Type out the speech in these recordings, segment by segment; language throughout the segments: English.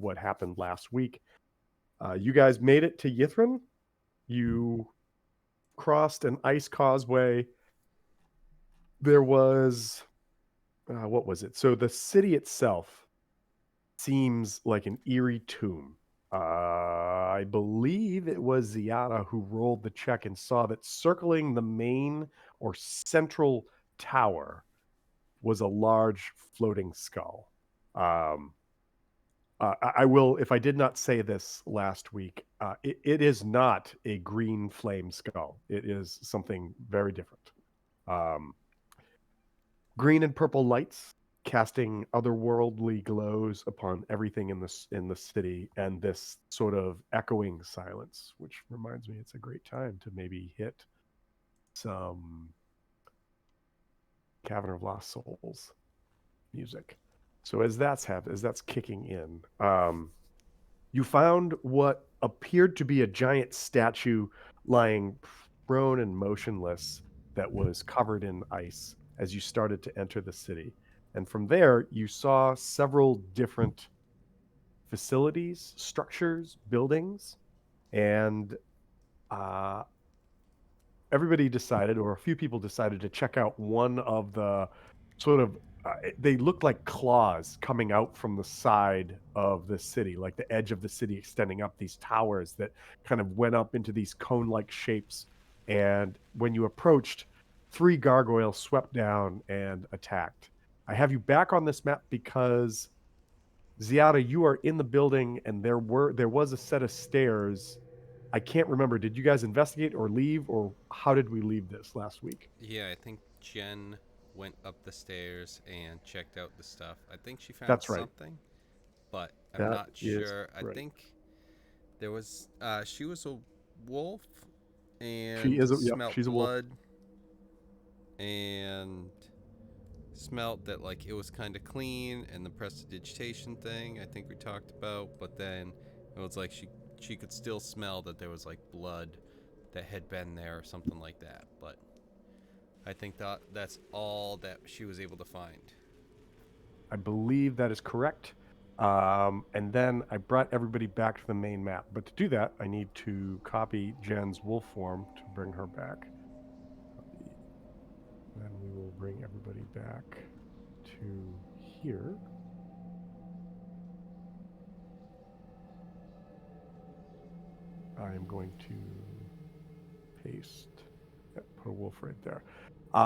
what happened last week. You guys made it to Yithrin. You crossed an ice causeway. There was what was it? So the city itself seems like an eerie tomb. I believe it was Ziada who rolled the check and saw that circling the main or central tower was a large floating skull. Um, I will, if I did not say this last week, it is not a green flame skull. It is something very different. Um, Green and purple lights casting otherworldly glows upon everything in the city, and this sort of echoing silence, which reminds me it's a great time to maybe hit some Cavern of Lost Souls music. So as that's kicking in, you found what appeared to be a giant statue lying prone and motionless that was covered in ice as you started to enter the city. And from there, you saw several different facilities, structures, buildings, and uh, everybody decided, or a few people decided, to check out one of the sort of they looked like claws coming out from the side of the city, like the edge of the city extending up, these towers that kind of went up into these cone-like shapes. And when you approached, three gargoyles swept down and attacked. I have you back on this map because Ziada, you are in the building, and there was a set of stairs. I can't remember. Did you guys investigate or leave, or how did we leave this last week? Yeah, I think Jen went up the stairs and checked out the stuff. I think she found That's right. something, but I'm That not is sure. I right. think there was she was a wolf She and is a yep. smelt She's a wolf. blood and smelt that like it was kind of clean and the prestidigitation thing I think we talked about, but then it was like she could still smell that there was like blood that had been there or something like that. But I think that's all that she was able to find. I believe that is correct. And then I brought everybody back to the main map. But to do that, I need to copy Jen's wolf form to bring her back. Then we will bring everybody back to here. I am going to paste, yep, put a wolf right there.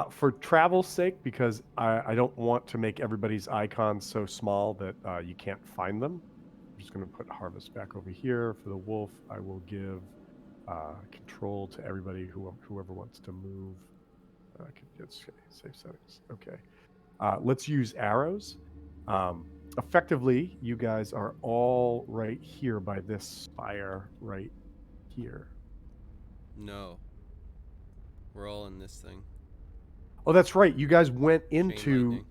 For travel's sake, because I don't want to make everybody's icons so small that you can't find them, I'm just going to put harvest back over here. For the wolf, I will give control to everybody whoever wants to move. Let's save settings. Okay. Let's use arrows. Um, Effectively, you guys are all right here by this spire right here. No, we're all in this thing. Oh, that's right. You guys went Chain into lightning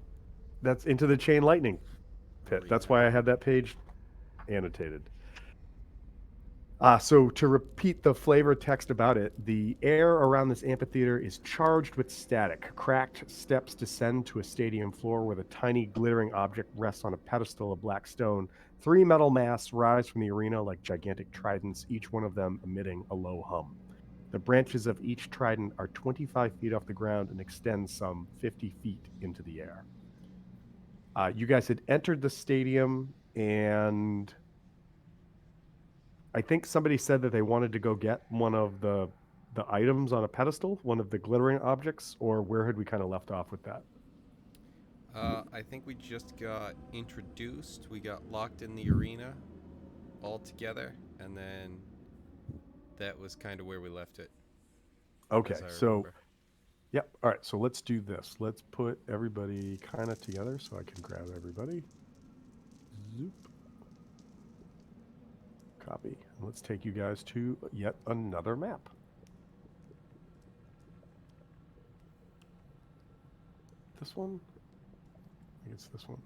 that's into the chain lightning pit. That's arena. why I had that page annotated. So to repeat the flavor text about it, the air around this amphitheater is charged with static. Cracked steps descend to a stadium floor where the tiny glittering object rests on a pedestal of black stone. Three metal masts rise from the arena like gigantic tridents, each one of them emitting a low hum. The branches of each trident are 25 feet off the ground and extend some 50 feet into the air. You guys had entered the stadium, and I think somebody said that they wanted to go get one of the items on a pedestal, one of the glittering objects, or where had we kind of left off with that? I think we just got introduced. We got locked in the arena all together, and then that was kind of where we left it, as Okay, I so remember. yep. All right, so let's do this. Let's put everybody kind of together so I can grab everybody. Zoop, copy. Let's take you guys to yet another map. This one? I think it's this one.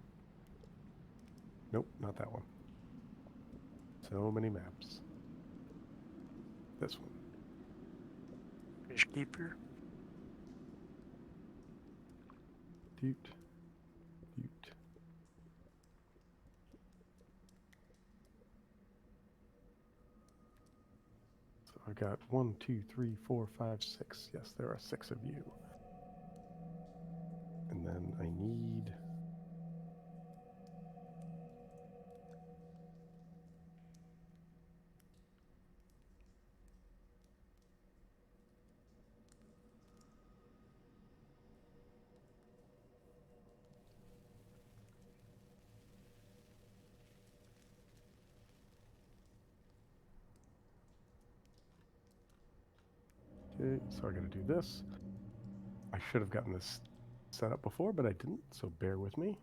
Nope, not that one. So many maps. This one. Fishkeeper. Doot, doot. I've got 1, 2, 3, 4, 5, 6. Yes, there are 6 of you. And then I need. Okay, so I got to do this. I should have gotten this set up before, but I didn't, so bear with me.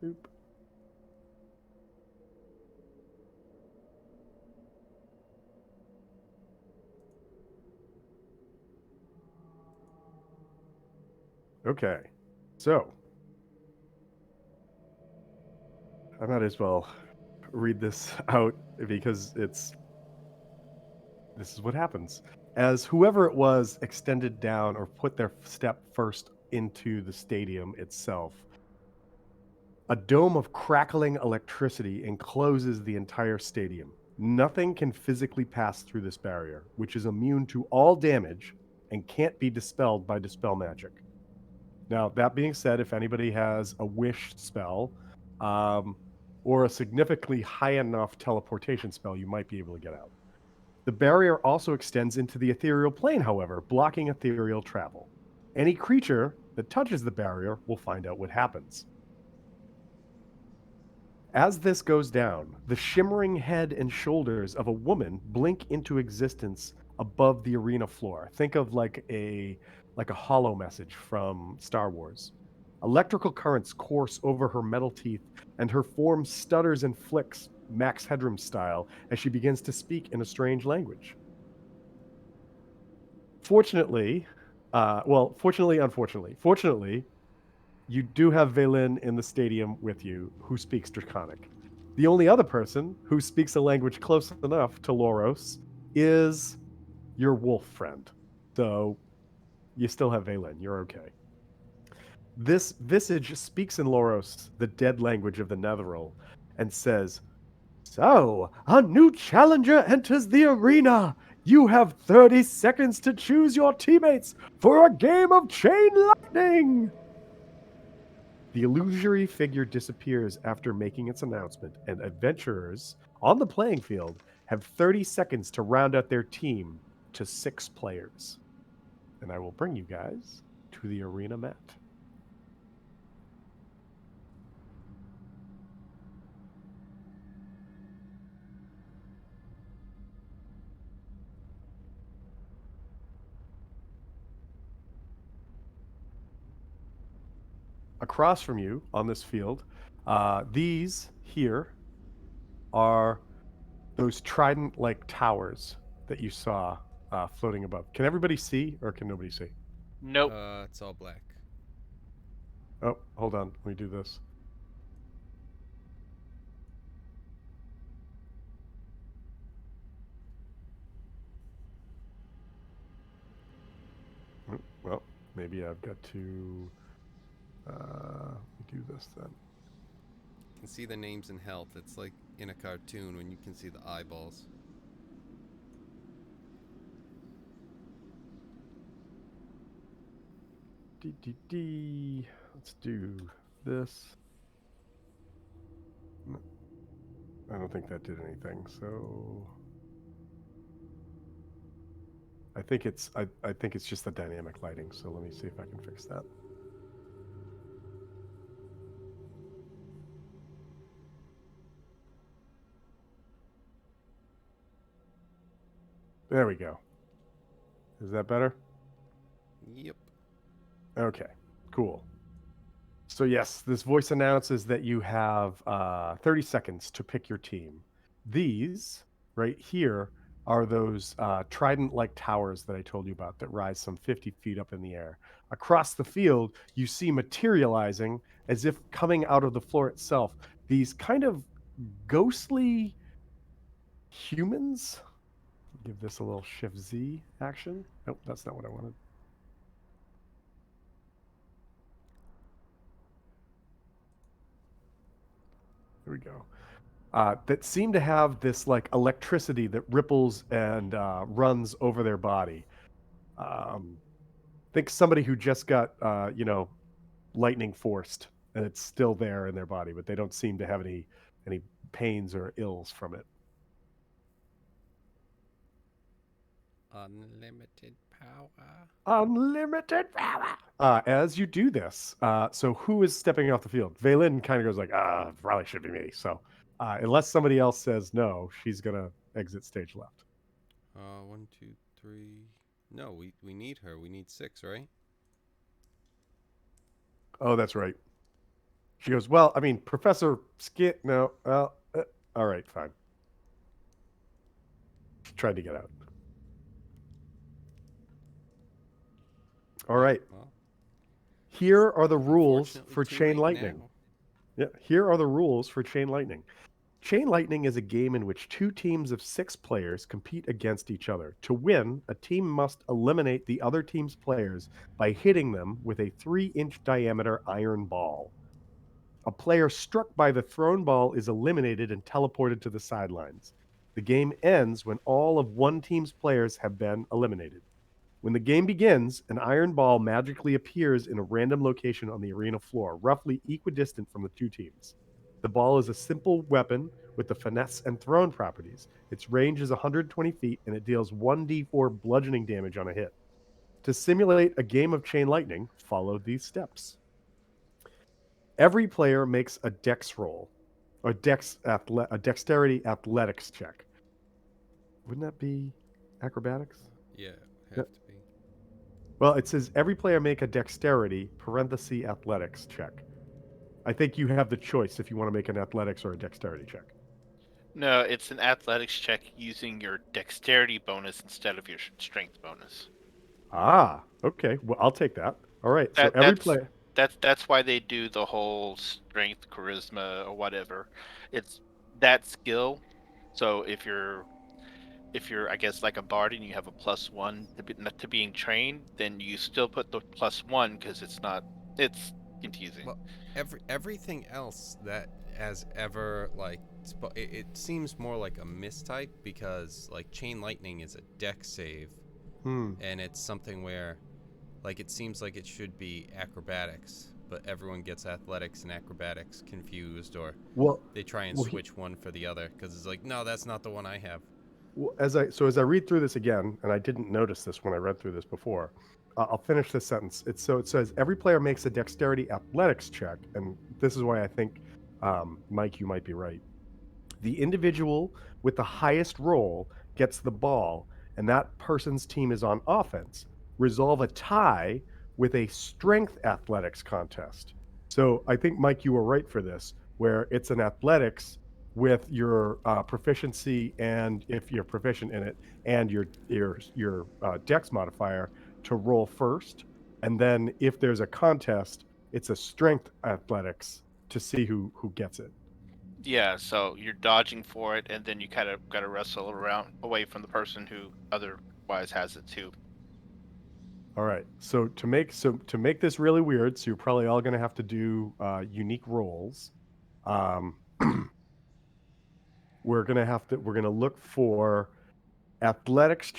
Boop. Okay, so I might as well read this out because this is what happens. As whoever it was extended down or put their step first into the stadium itself, a dome of crackling electricity encloses the entire stadium. Nothing can physically pass through this barrier, which is immune to all damage and can't be dispelled by dispel magic. Now, that being said, if anybody has a wish spell or a significantly high enough teleportation spell, you might be able to get out. The barrier also extends into the ethereal plane, however, blocking ethereal travel. Any creature that touches the barrier will find out what happens. As this goes down, the shimmering head and shoulders of a woman blink into existence above the arena floor. Think of like a hollow message from Star Wars. Electrical currents course over her metal teeth, and her form stutters and flicks, Max Headroom style, as she begins to speak in a strange language. Fortunately, fortunately, you do have Valen in the stadium with you who speaks Draconic. The only other person who speaks a language close enough to Loros is your wolf friend. So you still have Valen. You're okay. This visage speaks in Loros, the dead language of the Netheril, and says, "So, a new challenger enters the arena. You have 30 seconds to choose your teammates for a game of Chain Lightning." The illusory figure disappears after making its announcement, and adventurers on the playing field have 30 seconds to round out their team to 6 players. And I will bring you guys to the arena mat. Across from you on this field, these here are those trident like towers that you saw floating above. Can everybody see or can nobody see? Nope. It's all black. Oh, hold on. Let me do this. Well, maybe I've got to do this then. You can see the names in health. It's like in a cartoon when you can see the eyeballs. Let's do this. No, I don't think that did anything. So I think it's just the dynamic lighting. So let me see if I can fix that. There we go. Is that better? Yep. Okay, cool. So yes, this voice announces that you have 30 seconds to pick your team. These right here are those trident-like towers that I told you about that rise some 50 feet up in the air. Across the field, you see materializing as if coming out of the floor itself, these kind of ghostly humans. Give this a little Shift Z action. Nope, that's not what I wanted. There we go. That seem to have this like electricity that ripples and runs over their body. Um, think somebody who just got lightning forced and it's still there in their body, but they don't seem to have any pains or ills from it. Unlimited power. Unlimited power. As you do this, so who is stepping off the field? Valen kind of goes like, probably should be me. So unless somebody else says no, she's gonna exit stage left. One, two, three. No, we need her. We need 6, right? Oh, that's right. She goes, well, I mean, Professor Skit. No, well, all right, fine. She tried to get out. All right. Well, Here are the rules unfortunately, for too Chain late Lightning. now. Yeah, here are the rules for Chain Lightning. Chain Lightning is a game in which two teams of 6 players compete against each other. To win, a team must eliminate the other team's players by hitting them with a 3-inch diameter iron ball. A player struck by the thrown ball is eliminated and teleported to the sidelines. The game ends when all of one team's players have been eliminated. When the game begins, an iron ball magically appears in a random location on the arena floor, roughly equidistant from the two teams. The ball is a simple weapon with the finesse and thrown properties. Its range is 120 feet and it deals 1d4 bludgeoning damage on a hit. To simulate a game of Chain Lightning, follow these steps. Every player makes a dex roll, or a dexterity athletics check. Wouldn't that be acrobatics? Yeah, Yeah. have to be. Well, it says every player make a dexterity parenthesis athletics check. I think you have the choice if you want to make an athletics or a dexterity check. No, it's an athletics check using your dexterity bonus instead of your strength bonus. Ah, okay. Well, I'll take that. All right. So That every that's player. that's why they do the whole strength, charisma, or whatever. It's that skill. So if you're I guess like a bard and you have a +1 to being trained, then you still put the +1 because it's confusing. Well, everything else that has ever like it seems more like a mistype because like Chain Lightning is a deck save, Hmm. and it's something where like it seems like it should be acrobatics, but everyone gets athletics and acrobatics confused, or Well, they try and well, switch one for the other because it's like, no, that's not the one I have. as I read through this again, and I didn't notice this when I read through this before. I'll finish this sentence. It says every player makes a dexterity athletics check, and this is why I think, Mike, you might be right. The individual with the highest roll gets the ball, and that person's team is on offense. Resolve a tie with a strength athletics contest. So I think, Mike, you were right for this, where it's an athletics with your proficiency, and if you're proficient in it, and your dex modifier to roll first, and then if there's a contest, it's a strength athletics to see who gets it. Yeah, so you're dodging for it, and then you kind of got to wrestle around away from the person who otherwise has it too. All right. So to make this really weird, so you're probably all going to have to do unique rolls. Um, we're gonna look for athletics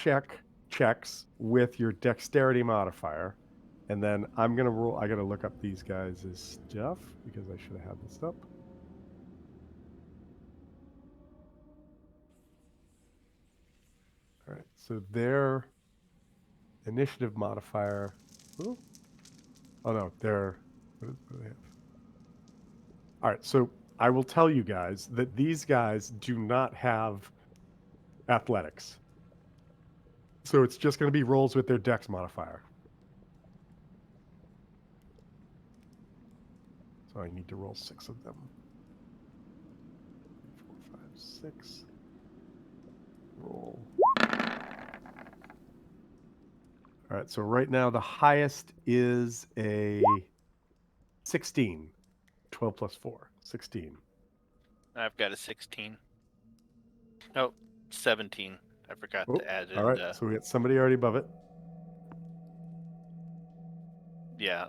checks with your dexterity modifier, and then I'm gonna roll. I gotta look up these guys' stuff because I should have had this up. All right. So their initiative modifier. Oh, oh no, what do they have? All right, so I will tell you guys that these guys do not have athletics. So it's just going to be rolls with their dex modifier. So I need to roll 6 of them. 3, 4, 5, 6. Roll. All right, so right now the highest is a 16. 12 plus 4, 16. I've got a 16. No, 17. I forgot Oh, to add all in right. the So we got somebody already above it. yeah.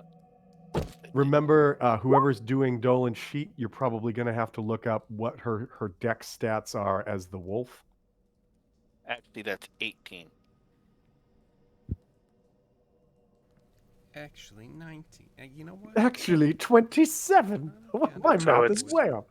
Remember, whoever's doing Dolan's sheet, you're probably going to have to look up what her dex stats are as the wolf. Actually, that's 18. Actually, 19. You know what? Actually, 27. Yeah, My that's So math it's- is way off.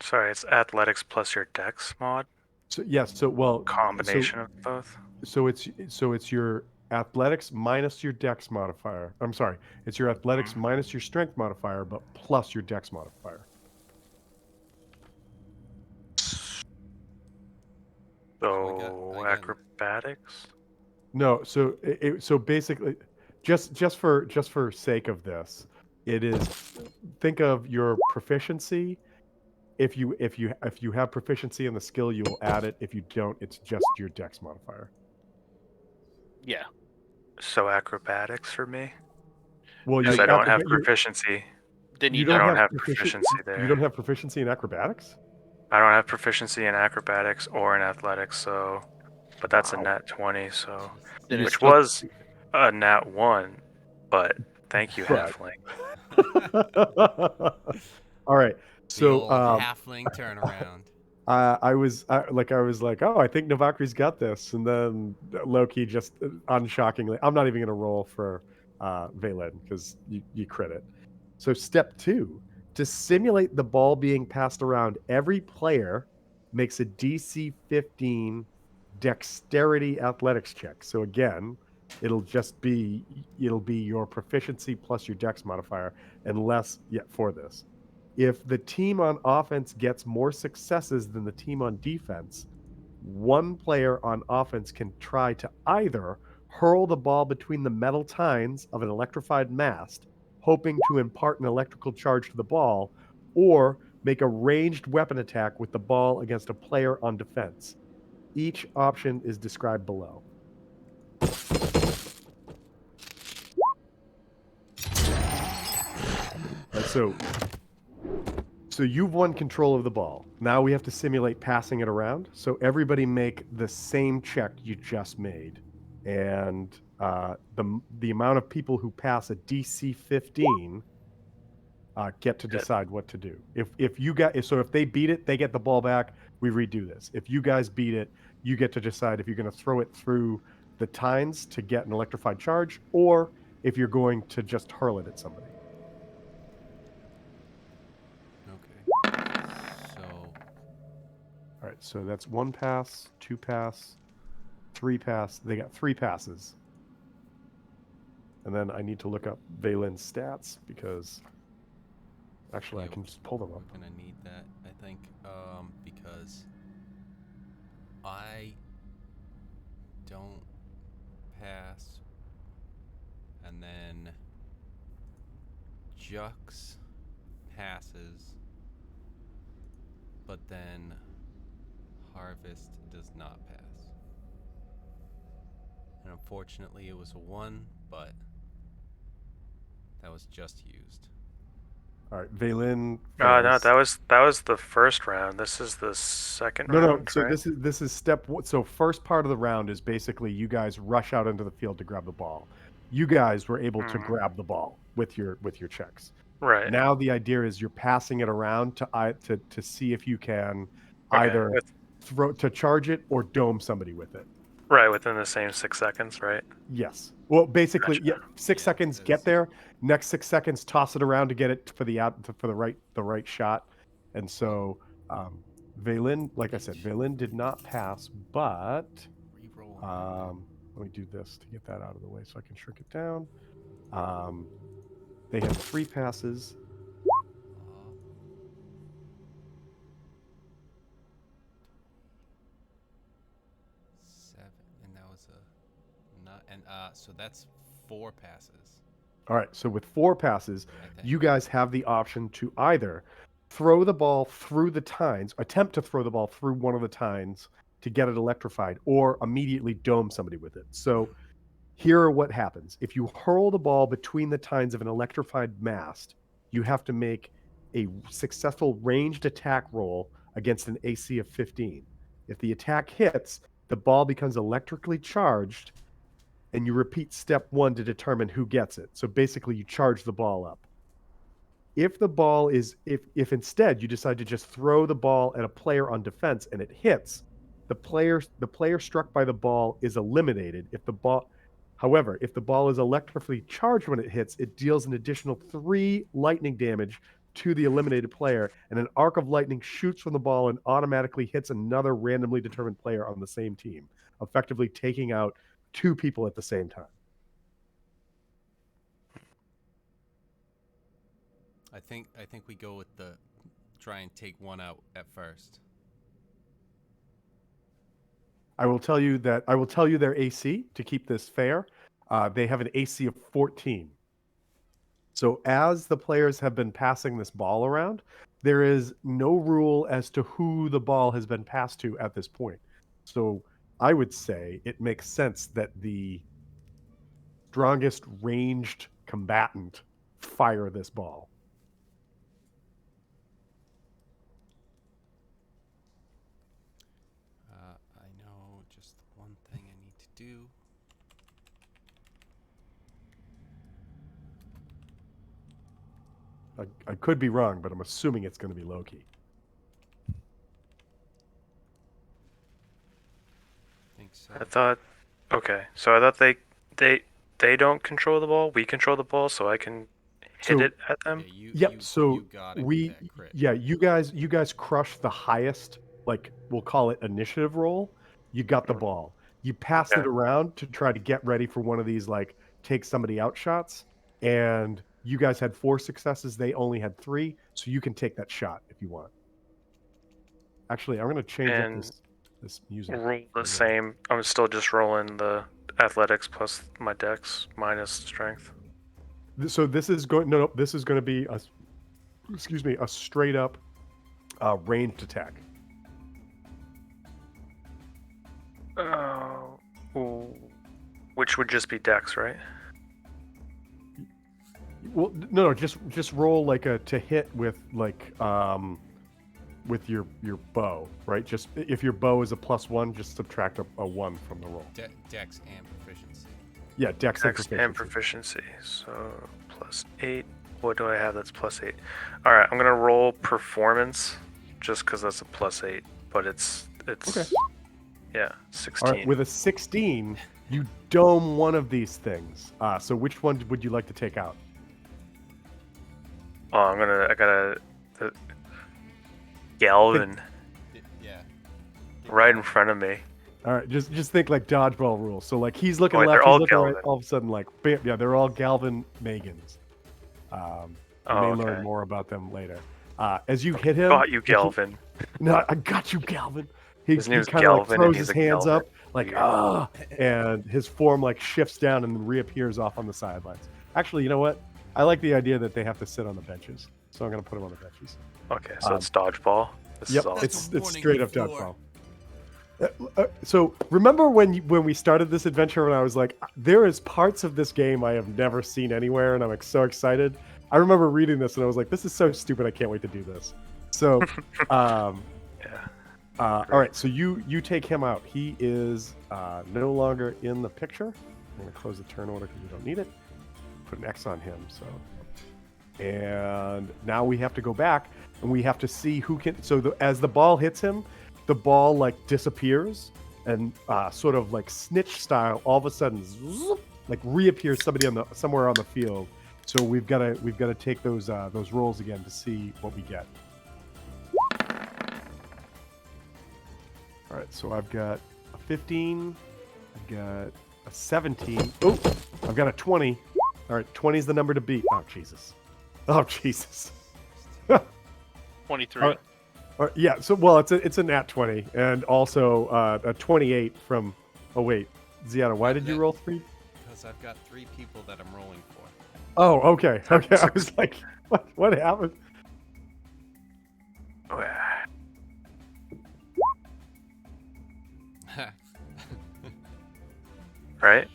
Sorry, it's athletics plus your dex mod So yes, so well, combination of both. so it's your athletics minus your dex modifier. I'm sorry, it's your athletics minus your strength modifier, but plus your dex modifier. So I got- acrobatics. No, so so basically, just for sake of this, it is think of your proficiency. If you have proficiency in the skill, you will add it. If you don't, it's just your dex modifier. Yeah. So acrobatics for me. Well, Because you I don't have you proficiency. Then you you don't I don't. don't have proficiency. proficiency You there. don't have proficiency in acrobatics. I don't have proficiency in acrobatics or in athletics, so but that's a Wow. nat 20, so Then it's which supposed was a nat 1, but thank you, But- halfling. All right. The So old halfling turnaround. I was like, oh, I think Navakri's got this, and then Loki just unshockingly, I'm not even going to roll for Valen because you crit it. So step 2, to simulate the ball being passed around, every player makes a DC 15 dexterity athletics check. So again, it'll be your proficiency plus your dex modifier, unless yet for this. If the team on offense gets more successes than the team on defense, one player on offense can try to either hurl the ball between the metal tines of an electrified mast, hoping to impart an electrical charge to the ball, or make a ranged weapon attack with the ball against a player on defense. Each option is described below. So you've won control of the ball. Now we have to simulate passing it around. So everybody make the same check you just made, and the amount of people who pass a DC 15 get to decide what to do. If they beat it, they get the ball back. We redo this. If you guys beat it, you get to decide if you're going to throw it through the tines to get an electrified charge, or if you're going to just hurl it at somebody. Okay. So All right, so that's 1 pass, 2 pass, 3 pass. They got 3 passes. And then I need to look up Valen's stats because actually I can just pull them up. we're gonna need that, I think, because I don't pass, and then Jux passes, but then Harvest does not pass. And unfortunately, it was a 1, but that was just used. All right, Valen. No, fails. that was the first round. This is the second No. round. So right? this is step one. So first part of the round is basically you guys rush out into the field to grab the ball. You guys were able to grab the ball with your checks. Right. Now the idea is you're passing it around to see if you can Okay, either to charge it or dome somebody with it. right, within the same 6 seconds, right? Yes. Well, basically, Gotcha. yeah. 6 seconds, get there. Next 6 seconds, toss it around to get it for the right shot. And so, Valen, like I said, Valen did not pass, but Reroll. let me do this to get that out of the way so I can shrink it down. They had 3 passes. Seven, and that was a not, and so that's 4 passes. All right. So with 4 passes, I think. you guys have the option to either throw the ball through the tines, attempt to throw the ball through one of the tines to get it electrified, or immediately dome somebody with it. So here are what happens. If you hurl the ball between the tines of an electrified mast, you have to make a successful ranged attack roll against an AC of 15. If the attack hits, the ball becomes electrically charged, and you repeat step 1 to determine who gets it. So basically, you charge the ball up. If the ball is if instead you decide to just throw the ball at a player on defense and it hits, the player struck by the ball is eliminated. However, if the ball is electrically charged when it hits, it deals an additional 3 lightning damage to the eliminated player, and an arc of lightning shoots from the ball and automatically hits another randomly determined player on the same team, effectively taking out 2 people at the same time. I think we go with the try and take one out at first. I will tell you their AC to keep this fair. They have an AC of 14. So as the players have been passing this ball around, there is no rule as to who the ball has been passed to at this point. So I would say it makes sense that the strongest ranged combatant fire this ball. I know just one thing I need to do. I could be wrong, but I'm assuming it's going to be Loki. I think so. I thought. Okay, so I thought they don't control the ball. We control the ball, so I can hit So- it at them. Yeah, Yep. So you got it with that crit. you guys crush the highest, like we'll call it initiative roll. You got the ball. You passed it Okay. around to try to get ready for one of these like take somebody out shots, and you guys had 4 successes. They only had 3, so you can take that shot if you want. Actually, I'm going to change up And this music. Roll the same. I'm still just rolling the athletics plus my dex minus strength. So this is going this is going to be a straight up ranged attack. Ooh, which would just be dex, right? Well, no, just roll like a to hit with like with your bow, right? Just if your bow is a +1, just subtract a 1 from the roll. Dex and proficiency. Yeah, dex Dex and and proficiency. proficiency. So +8. What do I have that's +8? All right, I'm gonna roll performance, just because that's a +8. But it's Okay. Yeah, 16. All right, with a 16, you dome one of these things. So which one would you like to take out? Oh, I gotta Galvin Yeah. right in front of me. All right, just think like dodgeball rules. So like he's looking Wait, left, they're he's all looking right. Galvin. All of a sudden, like bam, yeah, they're all Galvin Megans. You may learn Okay. more about them later. As you hit him, Got you, Galvin. No, I got you, Galvin. He His name's kind of like Galvin, and throws he's his a hands Galvin. up, like Weird. and his form like shifts down and then reappears off on the sidelines. Actually, you know what? I like the idea that they have to sit on the benches, so I'm gonna put them on the benches. Okay, so it's dodgeball. This Yep, is all. it's That's a straight up warning before. dodgeball. So remember when we started this adventure when I was like, there is parts of this game I have never seen anywhere, and I'm like so excited. I remember reading this and I was like, this is so stupid. I can't wait to do this. So, Yeah. all right. So you take him out. He is no longer in the picture. I'm gonna close the turn order because we don't need it. Put an X on him. So, and now we have to go back and we have to see who can. So as the ball hits him, the ball like disappears and sort of like snitch style, all of a sudden, zoop, like reappears somewhere on the field. So we've got to take those rolls again to see what we get. All right, so I've got a 15, I've got a 17. Oh, I've got a 20. All right, 20 is the number to beat. Oh Jesus. Oh Jesus. 23. All right, yeah. So well, it's a nat 20 and also a 28 from. Oh wait, Ziana, why did you roll 3? Because I've got 3 people that I'm rolling for. Oh, okay. Okay. I was like, what happened? Right?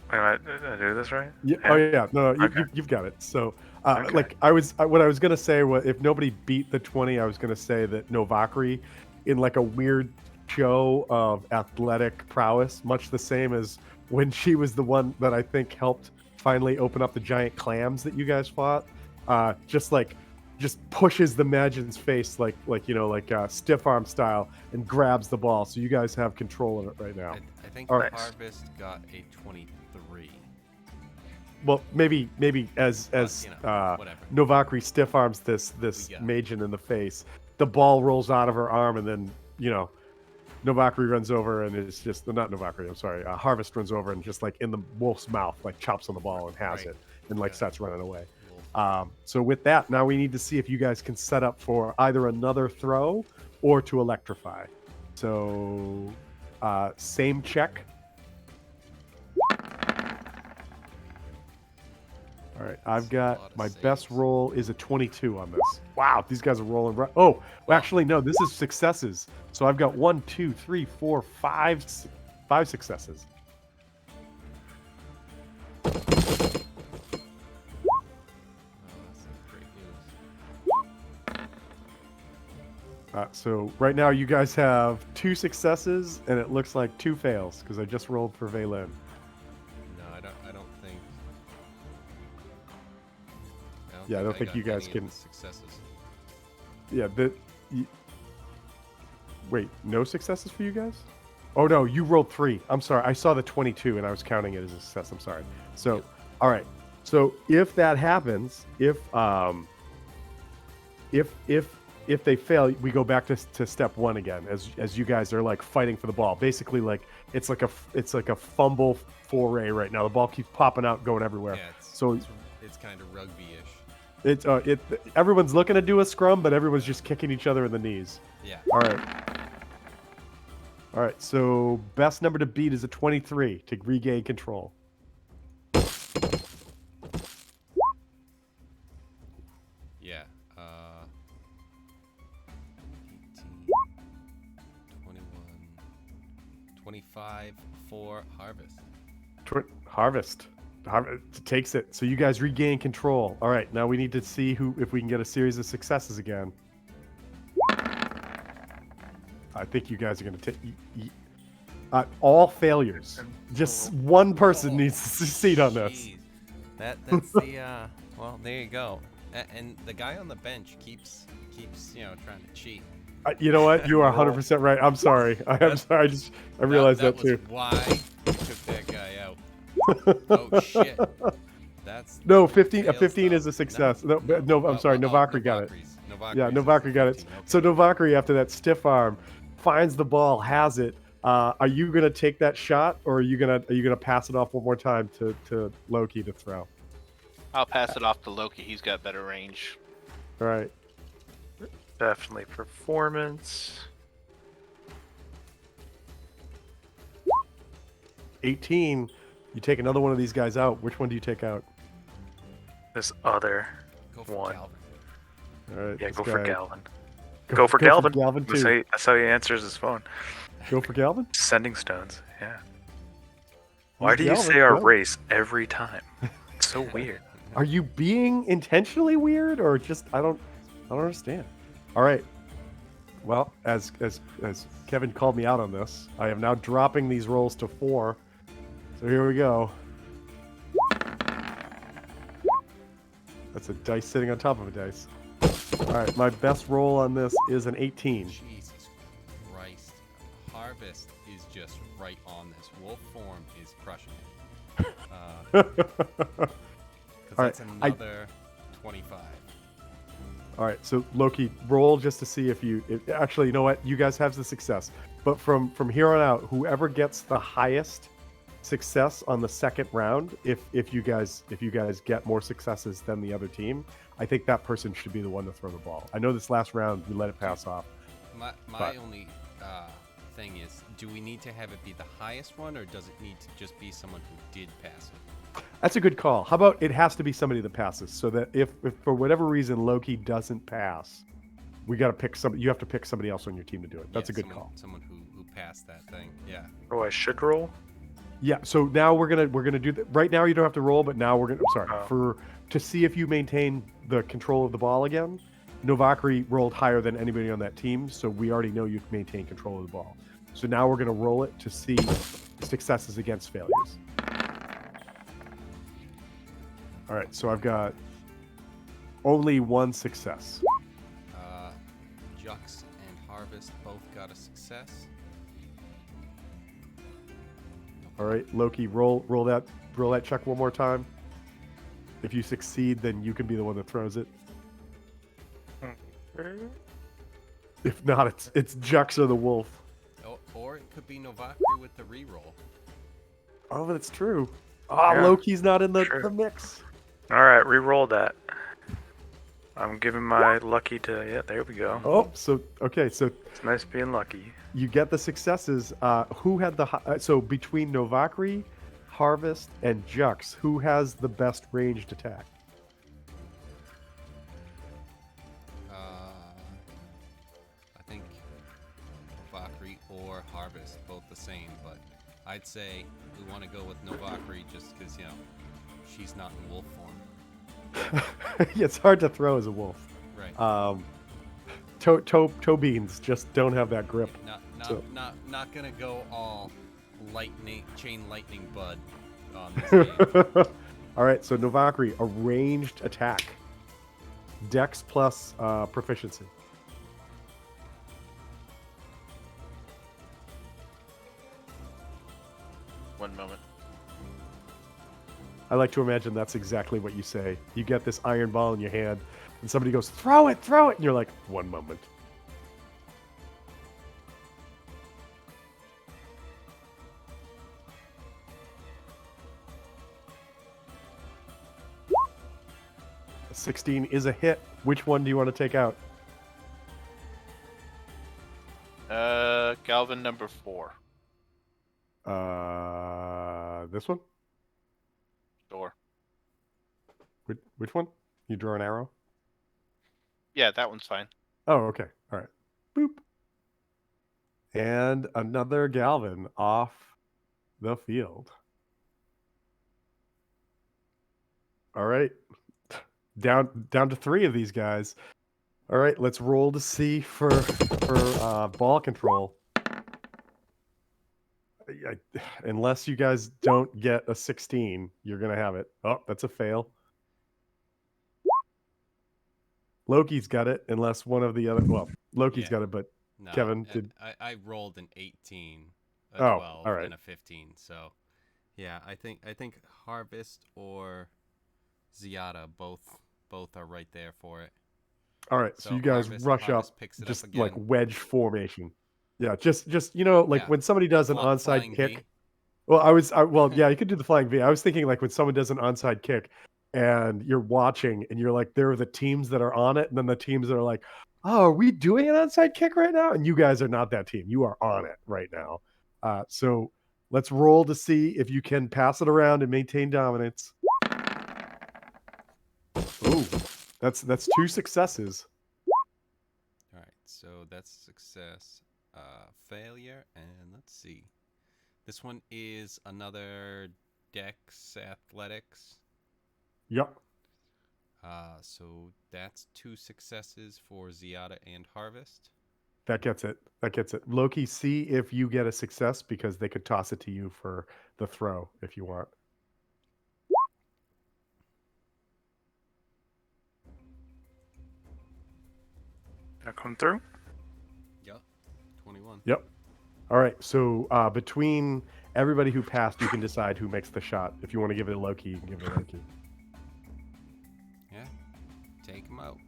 Did I do this right? Yeah. Yeah. Oh yeah. No, Okay. you've got it. So Okay. Like what I was gonna say was, if nobody beat the 20, I was gonna say that Novakri, in like a weird show of athletic prowess, much the same as when she was the one that I think helped finally open up the giant clams that you guys fought. Just pushes the Magin's face like stiff arm style and grabs the ball. So you guys have control of it right now. I think All right. Harvest got a 23. Well, maybe as whatever. Novakri stiff arms this We got it. Majin in the face, the ball rolls out of her arm, and then Novakri runs over and is just not Novakri. I'm sorry. Harvest runs over and just like in the wolf's mouth, like chops on the ball and has Right. it, and like Yeah. starts running away. Wolf. So with that, now we need to see if you guys can set up for either another throw or to electrify. So same check. All right, I've That's a got lot of my saves. best roll is a 22 on this. Wow, these guys are rolling. Oh, well, actually, no, this is successes. So I've got 1, 2, 3, 4, 5 successes. Oh, that's great news. So right now, you guys have 2 successes, and it looks like 2 fails because I just rolled for Valen. No, I don't think. Yeah, I don't think got you guys any of can- the successes. Yeah, wait, no successes for you guys? Oh no, you rolled 3. I'm sorry, I saw the 22 and I was counting it as a success. I'm sorry. So, all right. So if that happens, if they fail, we go back to step 1 again, as you guys are like fighting for the ball. Basically, like it's like a fumble foray right now. The ball keeps popping out, going everywhere. Yeah, So it's kind of rugby-ish. everyone's looking to do a scrum, but everyone's just kicking each other in the knees. Yeah. All right. So best number to beat is a 23 to regain control. Yeah. 18, 21, 25 for Harvest. Harvest takes it. So you guys regain control. All right. Now we need to see if we can get a series of successes again. I think you guys are going to take all failures. Just one person needs to succeed on this. Jeez. That's the well, there you go. And the guy on the bench keeps trying to cheat. You know what? You are 100% right. I'm sorry. I'm sorry. I realized that too. Was why you took that guy out. Oh shit. That's No, 15. fail 15 is a stuff. success. No, I'm sorry. Novakri got it. Yeah, Novakri got it. So Novakri, after that stiff arm, finds the ball, has it. Are you gonna take that shot, or are you gonna pass it off one more time to Loki to throw? I'll pass it off to Loki. He's got better range. All right. Definitely performance. 18. You take another one of these guys out. Which one do you take out? This other Go for one. Calvin. All right. Yeah, this go for guy- Galvin. Go for Galvin. Galvin That's too. how he answers his phone. Go for Galvin. Sending stones. Yeah. Why do you Galvin, say our go. race every time? It's so weird. Are you being intentionally weird, or just I don't understand. All right. Well, as Kevin called me out on this, I am now dropping these rolls to 4. So here we go. That's a dice sitting on top of a dice. All right, my best roll on this is an 18. Jesus Christ. Harvest is just right on this. Wolf form is crushing it. Because All right, that's another 25. All right, so Loki, roll just to see if actually, you know what? You guys have the success. But from here on out, whoever gets the highest success on the second round, if you guys get more successes than the other team, I think that person should be the one to throw the ball. I know this last round you let it pass off. My But- only thing is, do we need to have it be the highest one, or does it need to just be someone who did pass it? That's a good call. How about it has to be somebody that passes, so that if for whatever reason Loki doesn't pass, we got to pick somebody. You have to pick somebody else on your team to do it. That's Yeah, a good someone, call. Someone who passed that thing. Yeah. Oh, I should roll? Yeah. So now we're gonna do that. Right now you don't have to roll, but now we're gonna. I'm sorry Oh. to see if you maintain the control of the ball again, Novakri rolled higher than anybody on that team, so we already know you can maintain control of the ball. So now we're going to roll it to see successes against failures. All right, so I've got only one success. Jux and Harvest both got a success. All right, Loki, roll that check one more time. If you succeed, then you can be the one that throws it. If not, it's Jux or the wolf. Or it could be Novakri with the reroll. Oh, that's true. Ah, Yeah, Loki's not in the true. mix. All right, re-roll that. I'm giving my lucky to. Yeah, there we go. Oh, so okay, so It's nice being lucky. you get the successes. Who had the so between Novakri, Harvest, and Jux, who has the best ranged attack? I think Novakri or Harvest, both the same, but I'd say we want to go with Novakri just because, she's not in wolf form. Yeah, it's hard to throw as a wolf. Right. Toe beans just don't have that grip. Not gonna go all chain lightning bud on this game. All right, so Novakri, a ranged attack. Dex plus proficiency. One moment. I like to imagine that's exactly what you say. You get this iron ball in your hand, and somebody goes, throw it, and you're like, one moment. A 16 is a hit. Which one do you want to take out? Galvin number 4. This one? Sure. Which one? You draw an arrow? Yeah, that one's fine. Oh, okay. All right. Boop. And another Galvin off the field. All right. Down to 3 of these guys. All right, let's roll to see for ball control. Unless you guys don't get a 16, you're going to have it. Oh, that's a fail. Loki's got it, unless one of the other... Well, Loki's got it, but No, Kevin did... I rolled an 18, a Oh, 12, all right. and a 15. So, yeah, I think Harvest or Ziada both are right there for it. All right, so you guys Harvest rush up, picks it just up again. like wedge formation. Yeah, just like Yeah. when somebody does an onside Flying kick. V. Well, yeah, you could do the flying V. I was thinking like when someone does an onside kick, and you're watching, and you're like, there are the teams that are on it, and then the teams that are like, oh, are we doing an onside kick right now? And you guys are not that team. You are on it right now. So let's roll to see if you can pass it around and maintain dominance. Oh, that's 2 successes. All right, so that's success, failure, and let's see. This one is another Dex Athletics. Yep. So that's 2 successes for Ziada and Harvest. That gets it. Loki, see if you get a success because they could toss it to you for the throw if you want. That come through? Yep, 21. Yep. All right. So between everybody who passed, you can decide who makes the shot. If you want to give it to Loki, you can give it to Loki. Yeah, take him out.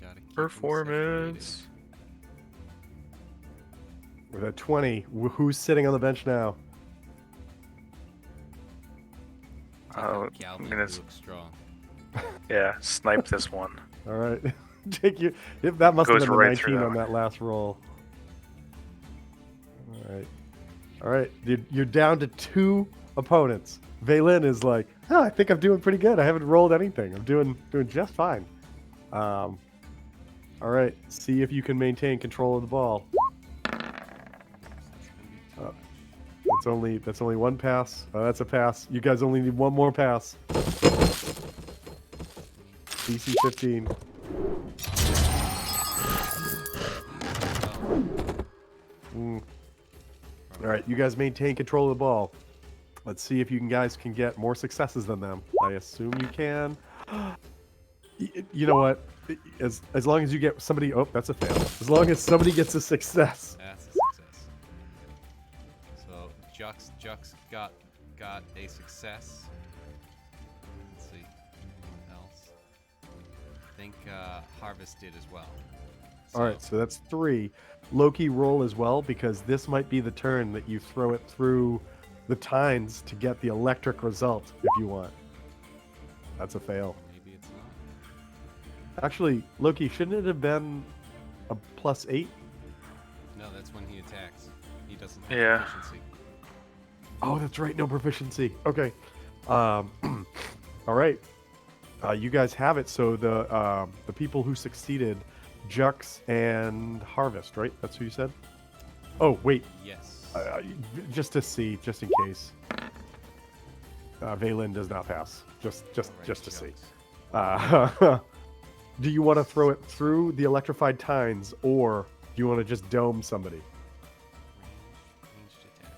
Gotta keep 'em Performance. With a 20, who's sitting on the bench now? Oh, separated. Galvin, I'm gonna you s- look strong. Yeah, snipe this one. All right. Take you. That must have Goes been the right through 19 that on one. that last roll. All right. All right. You're down to 2 opponents. Vaylin is like, oh, I think I'm doing pretty good. I haven't rolled anything. I'm doing just fine. All right. See if you can maintain control of the ball. That's gonna be too much. That's That's only one pass. That's a pass. You guys only need one more pass. DC 15. All right, you guys maintain control of the ball. Let's see if you guys can get more successes than them. I assume you can. You know what? As long as you get somebody. Oh, that's a fail. As long as somebody gets a success. That's a success. So Jux got a success. Let's see. Anyone else? I think Harvest did as well. All right, so that's 3. Loki, roll as well, because this might be the turn that you throw it through the tines to get the electric result if you want. That's a fail. Maybe it's not. Actually, Loki, shouldn't it have been a +8? No, that's when he attacks. He doesn't have Yeah. proficiency. Oh, that's right, no proficiency. Okay. All right. You guys have it. So the people who succeeded, Jux and Harvest, right? That's who you said? Oh, wait. Yes. Just to see, just in case. Valen does not pass. Just Alright, to see. Jux. Do you want to throw it through the electrified tines, or do you want to just dome somebody? Ranged attack.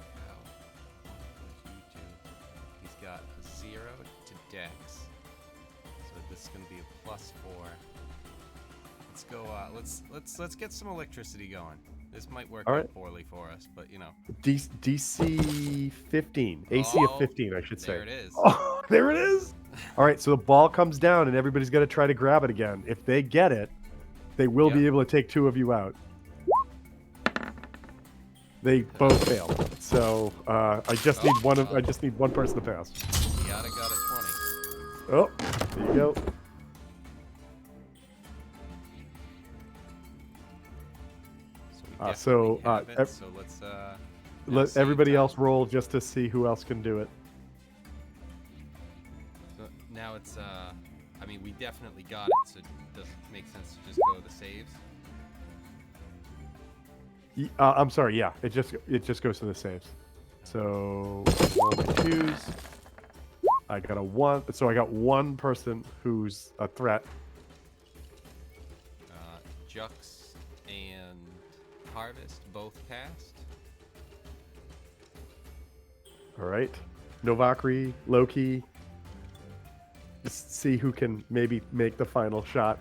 What would you do? He's got a 0 to Dex. So this is gonna be a +4. Let's go. Let's get some electricity going. This might work All out right. poorly for us, but you know. DC 15. AC Oh, of 15, I should say. There it is. Oh, there it is. All right, so the ball comes down, and everybody's got to try to grab it again. If they get it, they will be Yep. able to take 2 of you out. They both fail. So I just need one. I just need one person to pass. Yada got a 20. Oh, there you go. So we so, definitely have it, so let's now Let save everybody time. else roll just to see who else can do it. So now it's I mean we definitely got it, so it doesn't make sense to just go to the saves. I'm sorry. Yeah, it just goes to the saves. So roll my 2s. I got a 1. So I got one person who's a threat. Jux and Harvest both passed. All right. Novakri, Loki. Just see who can maybe make the final shot.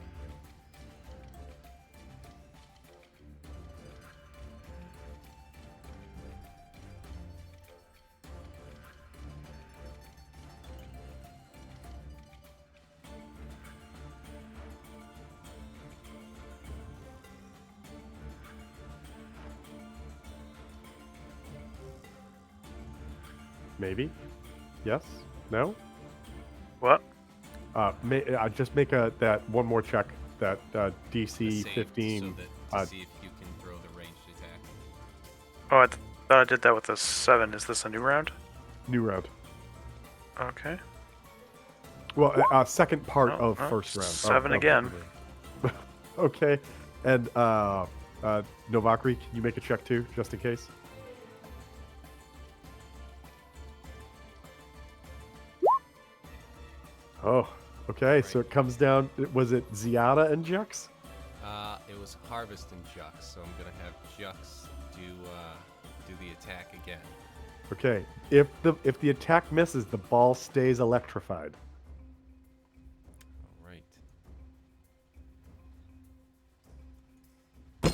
Maybe. Yes. No. What? Just make that one more check. That The DC save, 15. so that, uh, to see if you can throw the ranged attack. Oh, I thought I did that with a 7. Is this a new round? New round. Okay. Well, second part Oh, of oh, first round. 7 again. Okay. And Novakri, can you make a check too, just in case? Oh, okay. So it comes down. Was it Ziada and Jux? It was Harvest and Jux, so I'm gonna have Jux do the attack again. Okay. If the attack misses, the ball stays electrified. All right. So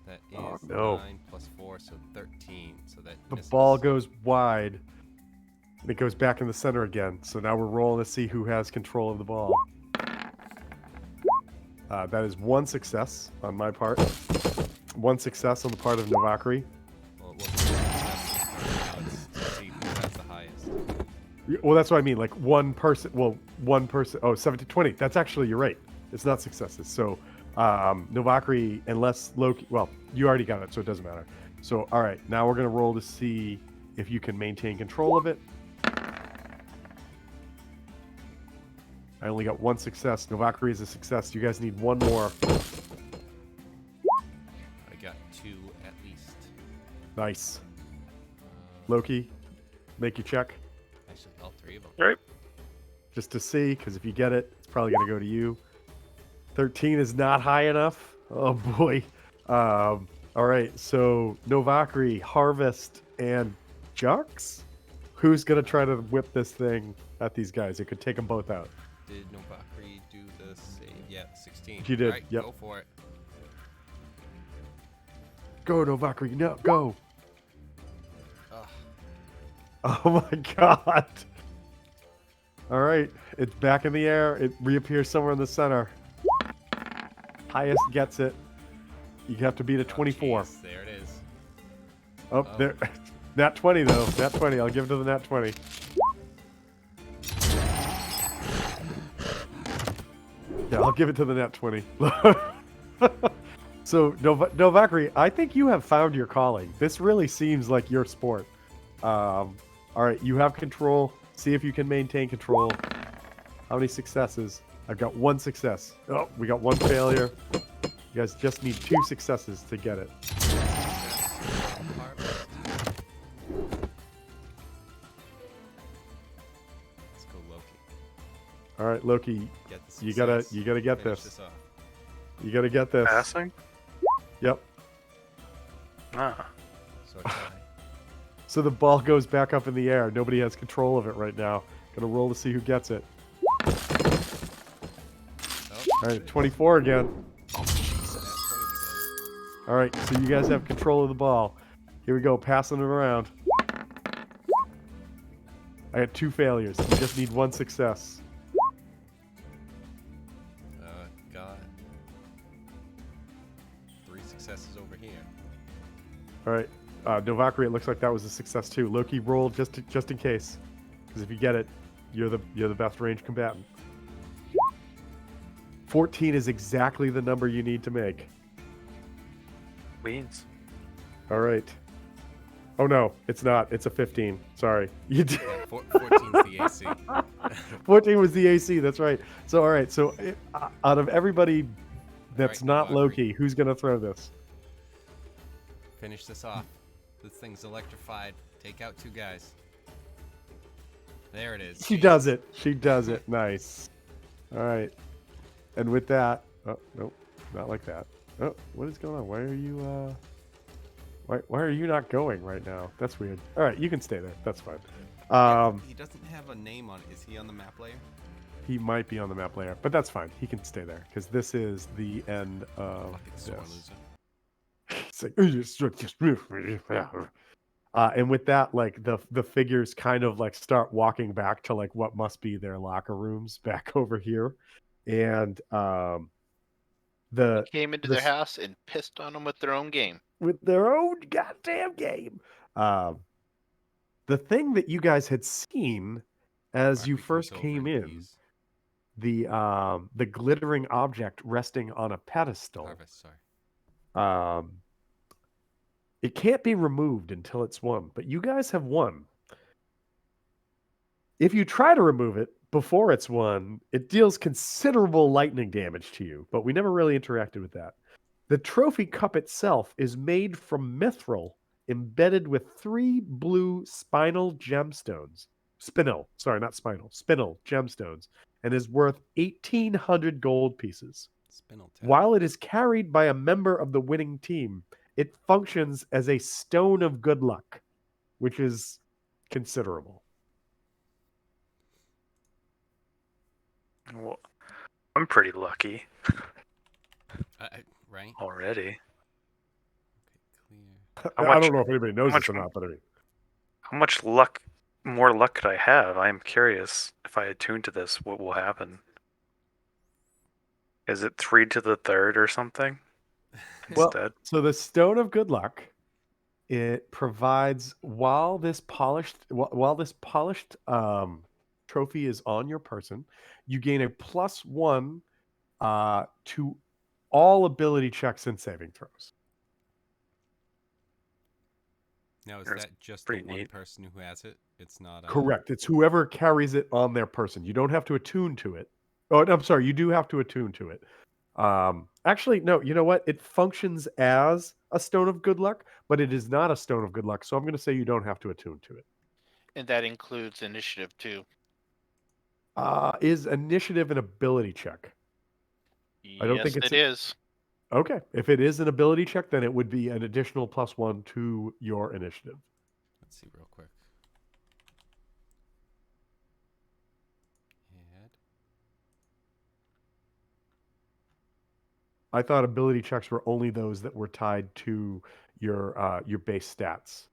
that is Oh, no. 9 plus 4, so 13. So that The misses. ball goes wide. And it goes back in the center again. So now we're rolling to see who has control of the ball. That is one success on my part. One success on the part of Novakri. Well, it wasn't a success. Now it's to see who has the highest. Well, that's what I mean. Like one person. Well, one person. Oh, 17, 20. That's actually, you're right. It's not successes. So Novakri, unless Loki. Well, you already got it, so it doesn't matter. So, all right. Now we're going to roll to see if you can maintain control of it. I only got one success. Novakri is a success. You guys need one more. I got 2 at least. Nice. Loki, make your check Actually, all three of them. All right. just to see, because if you get it, it's probably going to go to you. 13 is not high enough. Oh boy. All right, so Novakri, Harvest, and Jux? Who's going to try to whip this thing at these guys? It could take them both out. Did Novakri do the save? Yeah, 16. She did, All right, yep. go for it. Go, Novakri, no, go. Ugh. Oh my god. All right, it's back in the air. It reappears somewhere in the center. Highest gets it. You have to beat a 24. Jeez, there it is. Oh, there. Nat 20 though. Nat 20. I'll give it to the Nat 20. Yeah, I'll give it to the Nat 20. So, Novakri, I think you have found your calling. This really seems like your sport. All right, you have control. See if you can maintain control. How many successes? I've got one success. Oh, we got one failure. You guys just need 2 successes to get it. Harvest. Let's go, Loki. All right, Loki, Get the you gotta success. get Finish this. off. You gotta get this. Passing? Yep. Ah. So tie. So the ball goes back up in the air. Nobody has control of it right now. Gonna roll to see who gets it. Oh, All right, 24 again. Nat 20 again. All right, so you guys have control of the ball. Here we go, passing it around. I had 2 failures. You just need 1 success. Got 3 successes over here. All right, Novakri, it looks like that was a success too. Loki, roll just in case, because if you get it, you're the best range combatant. 14 is exactly the number you need to make. Queens. All right. Oh no, it's not. It's a 15. Sorry. You did. Yeah, 14's the AC. 14 was the AC. That's right. So all right. So out of everybody that's All right, not Novakri. Loki, who's gonna throw this? Finish this off. This thing's electrified. Take out 2 guys. There it is. She does it. She does it. Nice. All right. And with that, oh nope, not like that. Oh, what is going on? Why are you why are you not going right now? That's weird. All right, you can stay there. That's fine. He doesn't have a name on. Is he on the map layer? He might be on the map layer, but that's fine. He can stay there because this is the end of Fucking sore this. loser. It's like, and with that, like the figures kind of like start walking back to like what must be their locker rooms back over here, and the Came into their house and pissed on them with their own game. with their own goddamn game. The thing that you guys had seen as you Rocky first comes over came and in, he's- the glittering object resting on a pedestal. Harvest, sorry. It can't be removed until it's won, but you guys have won. If you try to remove it before it's won, it deals considerable lightning damage to you, but we never really interacted with that. The trophy cup itself is made from mithril embedded with 3 blue spinal gemstones. Spinel gemstones, and is worth 1,800 gold pieces. Spinel tap. While it is carried by a member of the winning team, it functions as a stone of good luck, which is considerable. Well, I'm pretty lucky Right? already. Okay, clear. How I much- don't know if anybody knows much this or not, but I mean, How much more luck could I have? I'm curious. If I attune to this, what will happen? Is it 3 to the 3rd or something? Well, Instead? so the stone of good luck, it provides while this polished trophy is on your person, you gain a +1 to all ability checks and saving throws. Now, is That's that just the pretty one neat. person who has it? It's not. Correct. It's whoever carries it on their person. You don't have to attune to it. Oh, no, I'm sorry. You do have to attune to it. Actually, no. You know what? It functions as a stone of good luck, but it is not a stone of good luck. So I'm going to say you don't have to attune to it. And that includes initiative too. Is initiative an ability check? I don't think Yes, it's it is. okay. If it is an ability check, then it would be an additional +1 to your initiative. Let's see real quick. Add. I thought ability checks were only those that were tied to your base stats.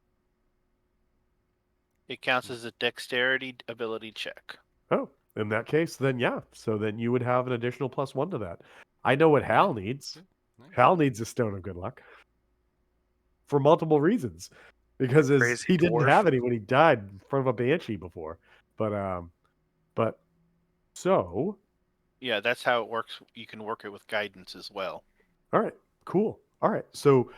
It counts as a dexterity ability check. Oh, in that case, then yeah. So then you would have an additional +1 to that. I know what Hal needs. Nice. Hal needs a stone of good luck for multiple reasons, because Crazy he didn't dwarf. have any when he died in front of a banshee before. But so Yeah, that's how it works. You can work it with guidance as well. all right, cool. All right, so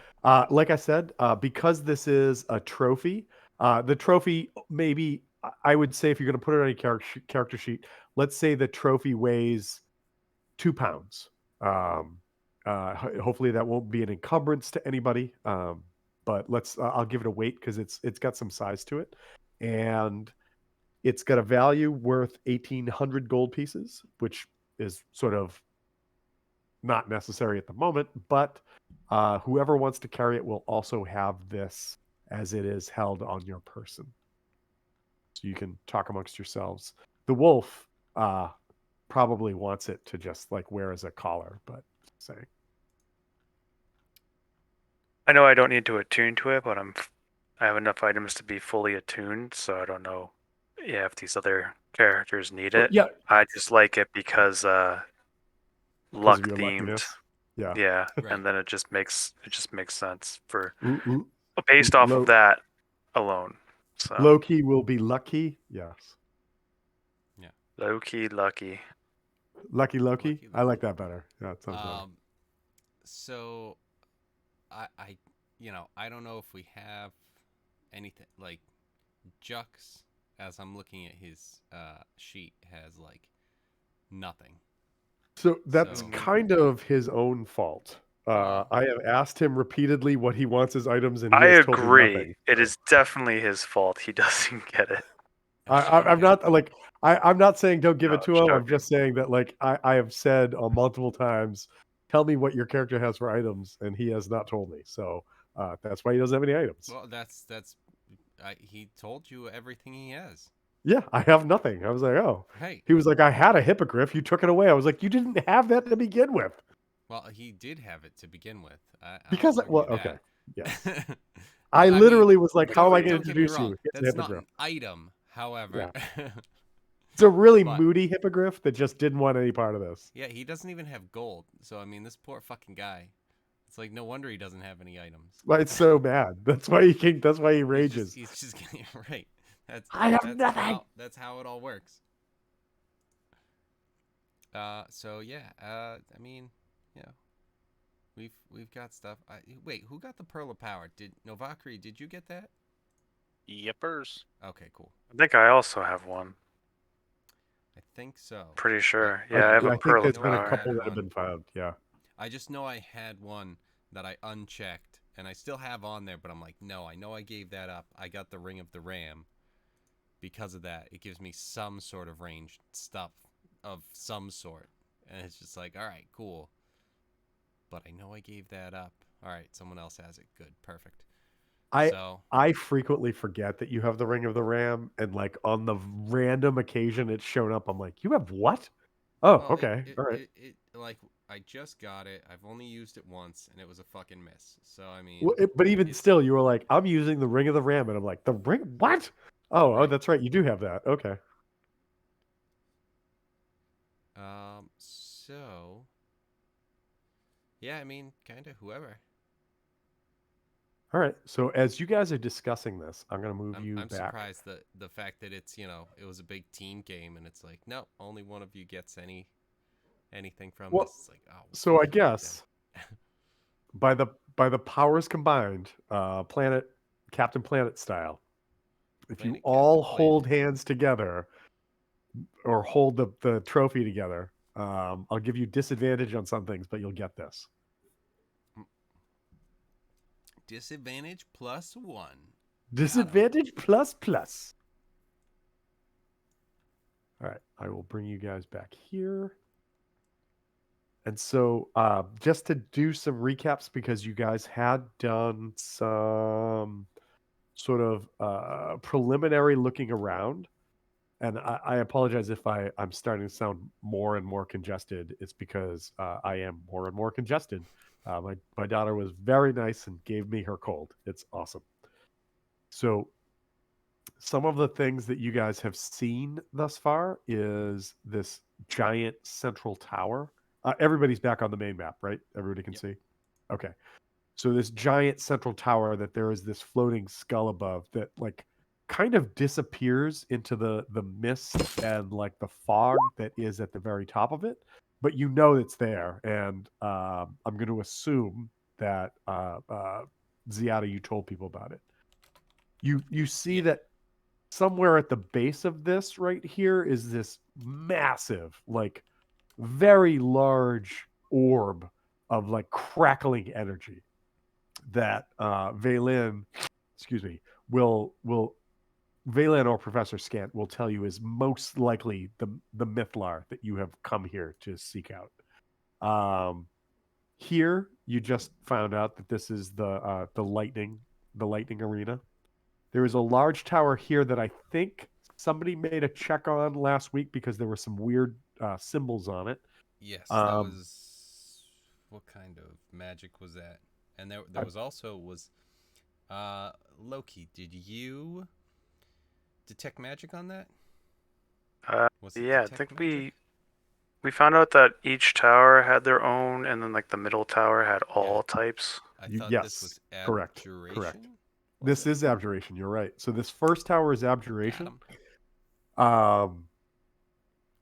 like I said, because this is a trophy, the trophy maybe I would say if you're going to put it on your character sheet, let's say the trophy weighs 2 pounds. Hopefully that won't be an encumbrance to anybody. But I'll give it a weight because it's got some size to it, and it's got a value worth 1,800 gold pieces, which is sort of not necessary at the moment, but whoever wants to carry it will also have this as it is held on your person. So you can talk amongst yourselves. The wolf probably wants it to just like wear as a collar, but saying. I know I don't need to attune to it, but I have enough items to be fully attuned, so I don't know if these other characters need it. Yeah, I just like it because because luck of your themed. luckiness. Yeah. Yeah, Right. and then it just makes sense for L- based off low, of that alone. So low key will be lucky. Yes. low key lucky. Lucky Loki. Lucky I like Loki. that better. Yeah, it sounds better. So I I don't know if we have anything like Jux, as I'm looking at his sheet, has like nothing. So that's So kind of his own fault. well, I have asked him repeatedly what he wants as items, and he I has told me agree. nothing. It So is definitely his fault. He doesn't get it. I'm okay. not like I'm not saying don't give No, it to just him. I'm joking. just saying that like I have said multiple times, tell me what your character has for items, and he has not told me. So that's why he doesn't have any items. Well, that's he told you everything he has. Yeah, I have nothing. I was like, oh. Right. He was like, I had a hippogriff. You took it away. I was like, you didn't have that to begin with. Well, he did have it to begin with. I'll Because argue okay, that. yes. But I I mean, literally was like, how am I going to don't get me introduce wrong. you? Here's a That's not hippogriff. an item, however. Yeah. It's a really But moody hippogriff that just didn't want any part of this. yeah, he doesn't even have gold. So I mean, this poor fucking guy. It's like no wonder he doesn't have any items. Like, it's so bad. That's why that's why he rages. He's just getting right. I have nothing. That's how it all works. So yeah. I mean, yeah. We've got stuff. Wait, who got the Pearl of Power? Did Novakri? Did you get that? Yippers. Okay, cool. I think I also have one. I think so. Pretty sure. I, Yeah, I have a I think pearl of there's been a power. couple that have one. been found. Yeah. I just know I had one that I unchecked, and I still have on there, but I'm like, no, I know I gave that up. I got the Ring of the Ram. Because of that, it gives me some sort of ranged stuff of some sort. And it's just like, all right, cool. But I know I gave that up. All right, someone else has it. Good, perfect. I frequently forget that you have the Ring of the Ram, and like on the random occasion it's shown up, I'm like, you have what? Oh, well, okay, all right. like I just got it. I've only used it once, and it was a fucking miss. So I mean, Well, but even still, you were like, I'm using the Ring of the Ram, and I'm like, the ring? What? Oh, right. that's right, you do have that. Okay. So yeah, I mean, kind of whoever. All right. So as you guys are discussing this, I'm gonna move you I'm back. surprised that the fact that it's it was a big team game, and it's like, no, only one of you gets anything from Well, this. It's like, oh. so I guess by the powers combined, Captain Planet style, if you Planet all Captain hold Planet. hands together or hold the trophy together, I'll give you disadvantage on some things, but you'll get this. Disadvantage +1. Disadvantage plus plus. All right, I will bring you guys back here. And so, just to do some recaps, because you guys had done some sort of preliminary looking around, and I apologize if I'm starting to sound more and more congested. It's because I am more and more congested. My daughter was very nice and gave me her cold. It's awesome. So some of the things that you guys have seen thus far is this giant central tower. Everybody's back on the main map, right? Everybody can Yep. see. Okay. So this giant central tower that there is this floating skull above that like kind of disappears into the mist and like the fog that is at the very top of it, but you know it's there. And I'm going to assume that Ziada, you told people about it. You see Yeah. that somewhere at the base of this right here is this massive, like very large orb of like crackling energy that Valen, excuse me, will Valen or Professor Scant will tell you is most likely the Mythlar that you have come here to seek out. Here you just found out that this is the lightning arena. There is a large tower here that I think somebody made a check on last week because there were some weird symbols on it. Yes, that Um, was what kind of magic was that? And there I, was also Loki. Did you detect magic on that? Was it Yeah, I detect think magic? we found out that each tower had their own, and then like the middle tower had all types. I thought this yes, was correct. abjuration. Was This it? is abjuration. You're right. So this first tower is Got abjuration. him. Um,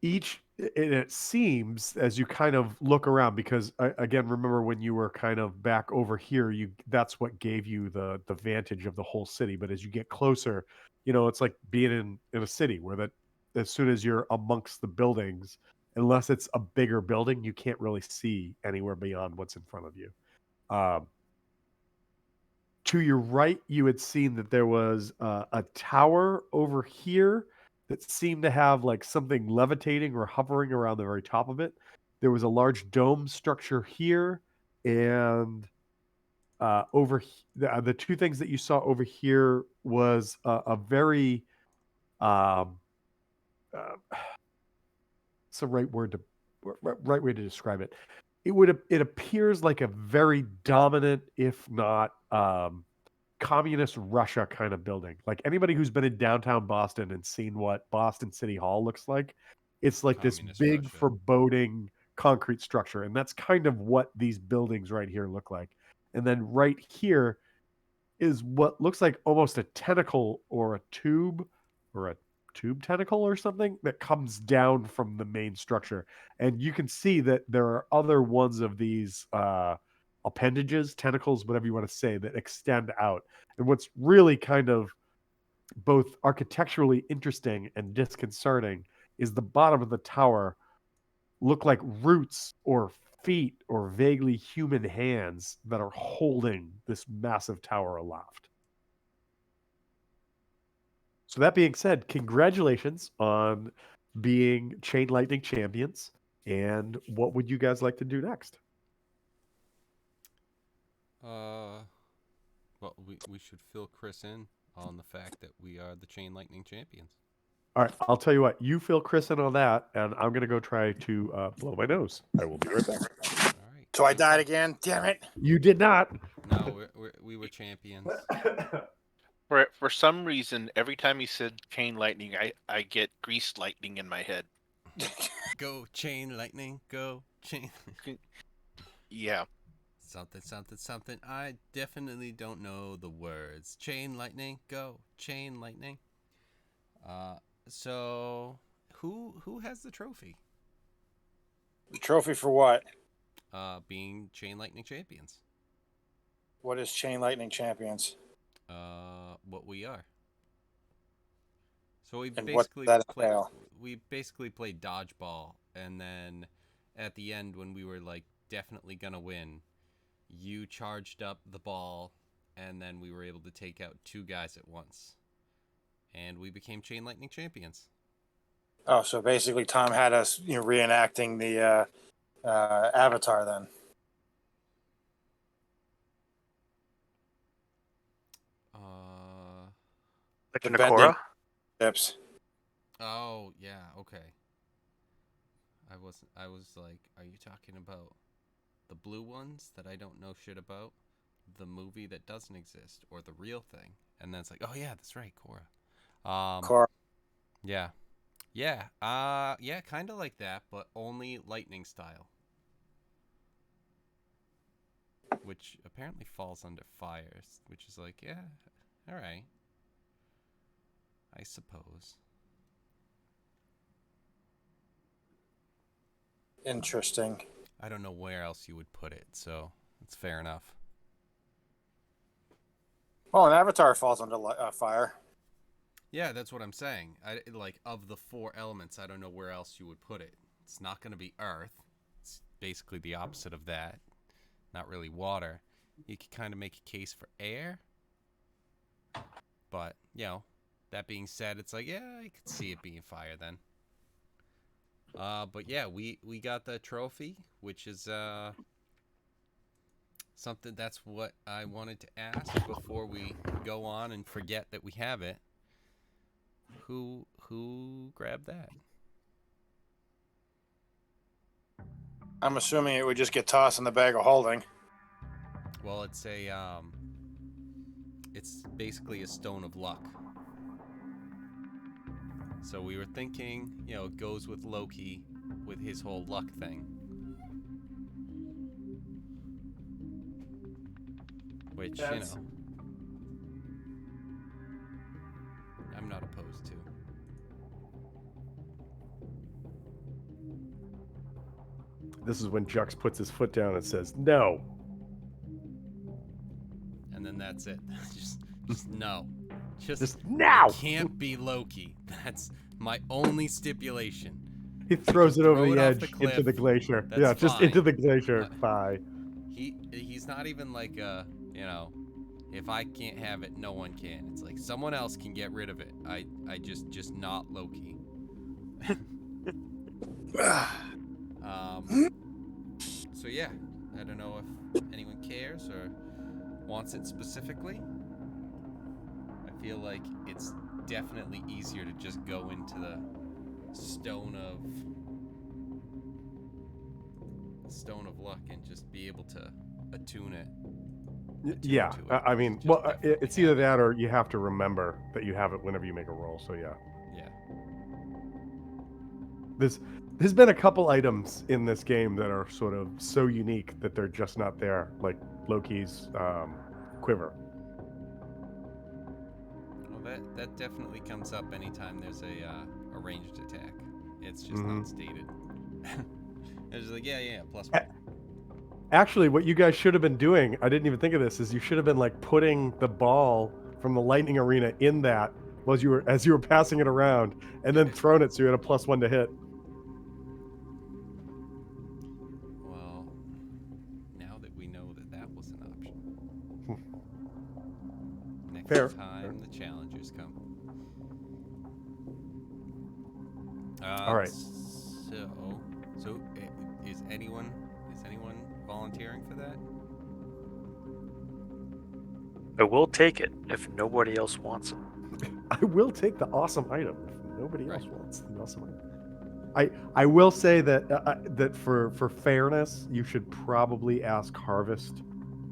it seems as you kind of look around because again, remember when you were kind of back over here, that's what gave you the vantage of the whole city. But as you get closer, it's like being in a city where that as soon as you're amongst the buildings, unless it's a bigger building, you can't really see anywhere beyond what's in front of you. Um, to your right, you had seen that there was a tower over here that seemed to have like something levitating or hovering around the very top of it. There was a large dome structure here, and the two things that you saw over here was a very um, it's the right way to describe it. It appears like a very dominant, if not communist Russia kind of building. Like anybody who's been in downtown Boston and seen what Boston City Hall looks like, it's like this Communist big Russia. foreboding concrete structure. And that's kind of what these buildings right here look like. And then right here is what looks like almost a tentacle or a tube tentacle or something that comes down from the main structure. And you can see that there are other ones of these appendages, tentacles, whatever you want to say, that extend out. And what's really kind of both architecturally interesting and disconcerting is the bottom of the tower look like roots or feet or vaguely human hands that are holding this massive tower aloft. So that being said, congratulations on being Chain Lightning champions. And what would you guys like to do next? Well, we should fill Chris in on the fact that we are the Chain Lightning champions. All right, I'll tell you what. You fill Chris in on that, and I'm going to go try to blow my nose. I will be right back. All right. So I died again. Damn it. You did not. No, we were champions. For some reason, every time he said chain lightning, I get grease lightning in my head. Go Chain Lightning, go Chain. Yeah. Something. I definitely don't know the words. Chain Lightning, go Chain Lightning. So who has the trophy? The trophy for what? Being Chain Lightning champions. What is Chain Lightning Champions? What we are. So we And what does that entail? basically played dodgeball, and then at the end when we were like definitely gonna win, you charged up the ball and then we were able to take out 2 guys at once. And we became Chain Lightning champions. Oh, so basically Tom had us, reenacting the Avatar then. Like The Nakora? bending tips. Oh, yeah, okay. I was like, are you talking about the blue ones that I don't know shit about? The movie that doesn't exist, or the real thing? And then it's like, oh yeah, that's right, Korra. Cor- Yeah. Yeah, kind of like that, but only lightning style. Which apparently falls under fires, which is like, yeah, all right. I suppose. Interesting. I don't know where else you would put it, so it's fair enough. Well, an Avatar falls under fire. Yeah, that's what I'm saying. Like, of the 4 elements, I don't know where else you would put it. It's not going to be earth. It's basically the opposite of that. Not really water. You could kind of make a case for air. But, that being said, it's like, yeah, I could see it being fire then. But yeah, we got the trophy, which is something. That's what I wanted to ask before we go on and forget that we have it. Who grabbed that? I'm assuming it would just get tossed in the bag of holding. Well, it's basically a stone of luck. So we were thinking, it goes with Loki with his whole luck thing. Which, I'm not opposed to. This is when Jux puts his foot down and says, no. And then that's it. just no. Just now. It can't be Loki. That's my only stipulation. He throws it over Throw the it off edge the cliff. into the glacier. That's Yeah, just fine. into the glacier. Bye. He's not even like if I can't have it, no one can. It's like someone else can get rid of it. I just not Loki. So yeah, I don't know if anyone cares or wants it specifically. I feel like it's definitely easier to just go into the stone of luck and just be able to attune it. Yeah, to it. I mean, Just well, definitely it's either have it. that or you have to remember that you have it whenever you make a roll. So yeah. Yeah. There's been a couple items in this game that are sort of so unique that they're just not there, like Loki's quiver. Well, that definitely comes up anytime there's a ranged attack. It's just not stated. It's just like, yeah, +1. Actually, what you guys should have been doing, I didn't even think of this, is you should have been like putting the ball from the lightning arena in that as you were passing it around, and then thrown it so you had a +1 to hit. Well, now that we know that was an option. Next Fair. time the challengers come. All right. So is anyone volunteering for that? I will take it if nobody else wants it. I will take the awesome item if nobody else Right. wants the awesome item. I will say that that for fairness, you should probably ask Harvest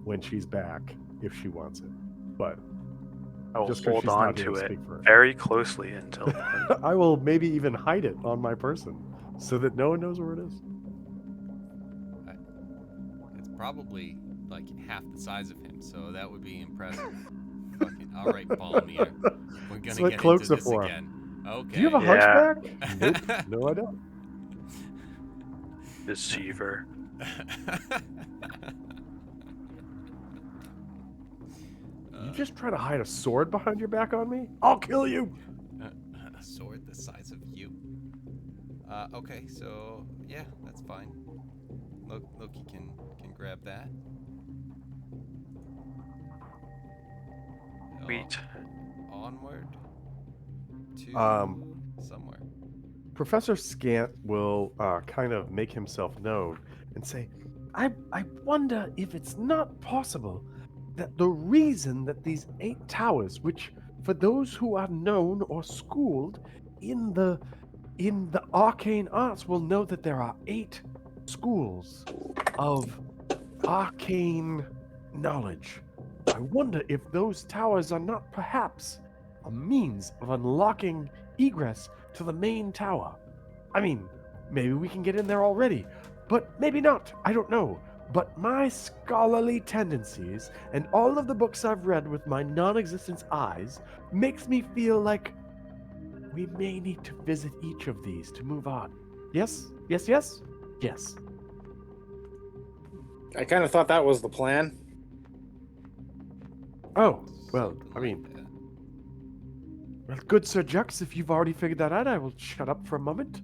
when she's back if she wants it. But I will just 'cause hold she's on not here to to it speak for her. very closely until then. I will maybe even hide it on my person so that no one knows where it is. It's probably like half the size of him, so that would be impressive. Fucking all right, Balmier. We're That's gonna what get cloaks into are this for. again. Okay. Do you have a Yeah. hunchback? Nope. No, I don't. Deceiver. You just try to hide a sword behind your back on me? I'll kill you! A sword the size of you. Okay, so yeah, that's fine. Loki can grab that. Sweet. Onward to somewhere. Professor Scant will kind of make himself known and say, I wonder if it's not possible that the reason that these 8 towers, which for those who are known or schooled in the arcane arts will know that there are 8 schools of arcane knowledge. I wonder if those towers are not perhaps a means of unlocking egress to the main tower. I mean, maybe we can get in there already, but maybe not. I don't know. But my scholarly tendencies and all of the books I've read with my non-existent eyes makes me feel like we may need to visit each of these to move on. Yes? Yes, yes? Yes. I kind of thought that was the plan. Oh, well, Something I like mean, that. well, good Sir Jux, if you've already figured that out, I will shut up for a moment.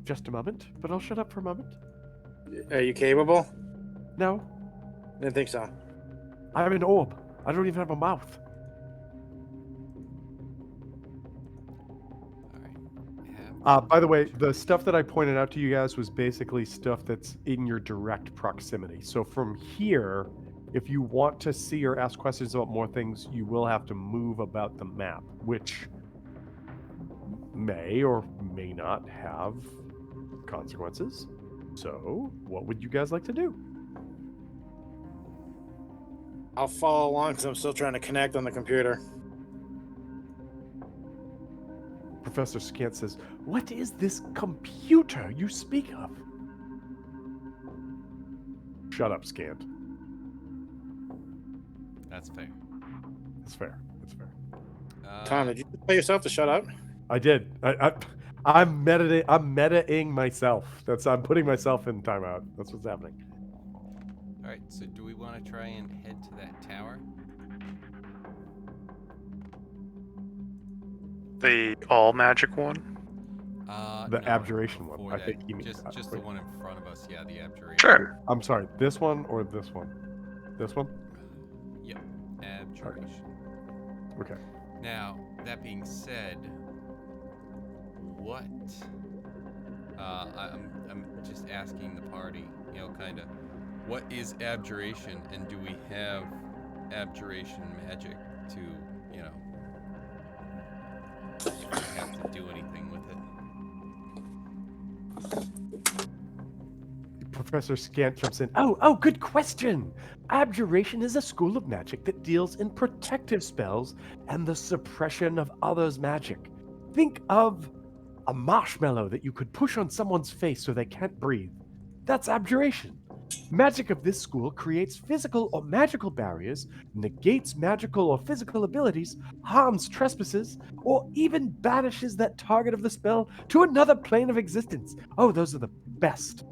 Just a moment, but I'll shut up for a moment. Are you capable? No, Didn't think so. I'm an orb. I don't even have a mouth. All right. By the way, the stuff that I pointed out to you guys was basically stuff that's in your direct proximity. So from here, if you want to see or ask questions about more things, you will have to move about the map, which may or may not have consequences. So, what would you guys like to do? I'll follow along because I'm still trying to connect on the computer. Professor Scant says, "What is this computer you speak of?" Shut up, Scant. That's fair. That's fair. That's fair. Tom, did you tell yourself to shut up? I did. I'm metaing myself. I'm putting myself in timeout. That's what's happening. All right. So, do we want to try and head to that tower? The all magic one? The No, abjuration one. before I that, think you mean just the one in front of us. Yeah, the abjuration. Sure. I'm sorry. This one or this one? This one? Yep. Abjuration. Okay. Now, that being said, what? I'm just asking the party, kind of, what is abjuration, and do we have abjuration magic to, if we have to do anything with it? Professor Scant jumps in. Oh, good question. Abjuration is a school of magic that deals in protective spells and the suppression of others' magic. Think of a marshmallow that you could push on someone's face so they can't breathe. That's abjuration. Magic of this school creates physical or magical barriers, negates magical or physical abilities, harms trespasses, or even banishes that target of the spell to another plane of existence. Oh, those are the best.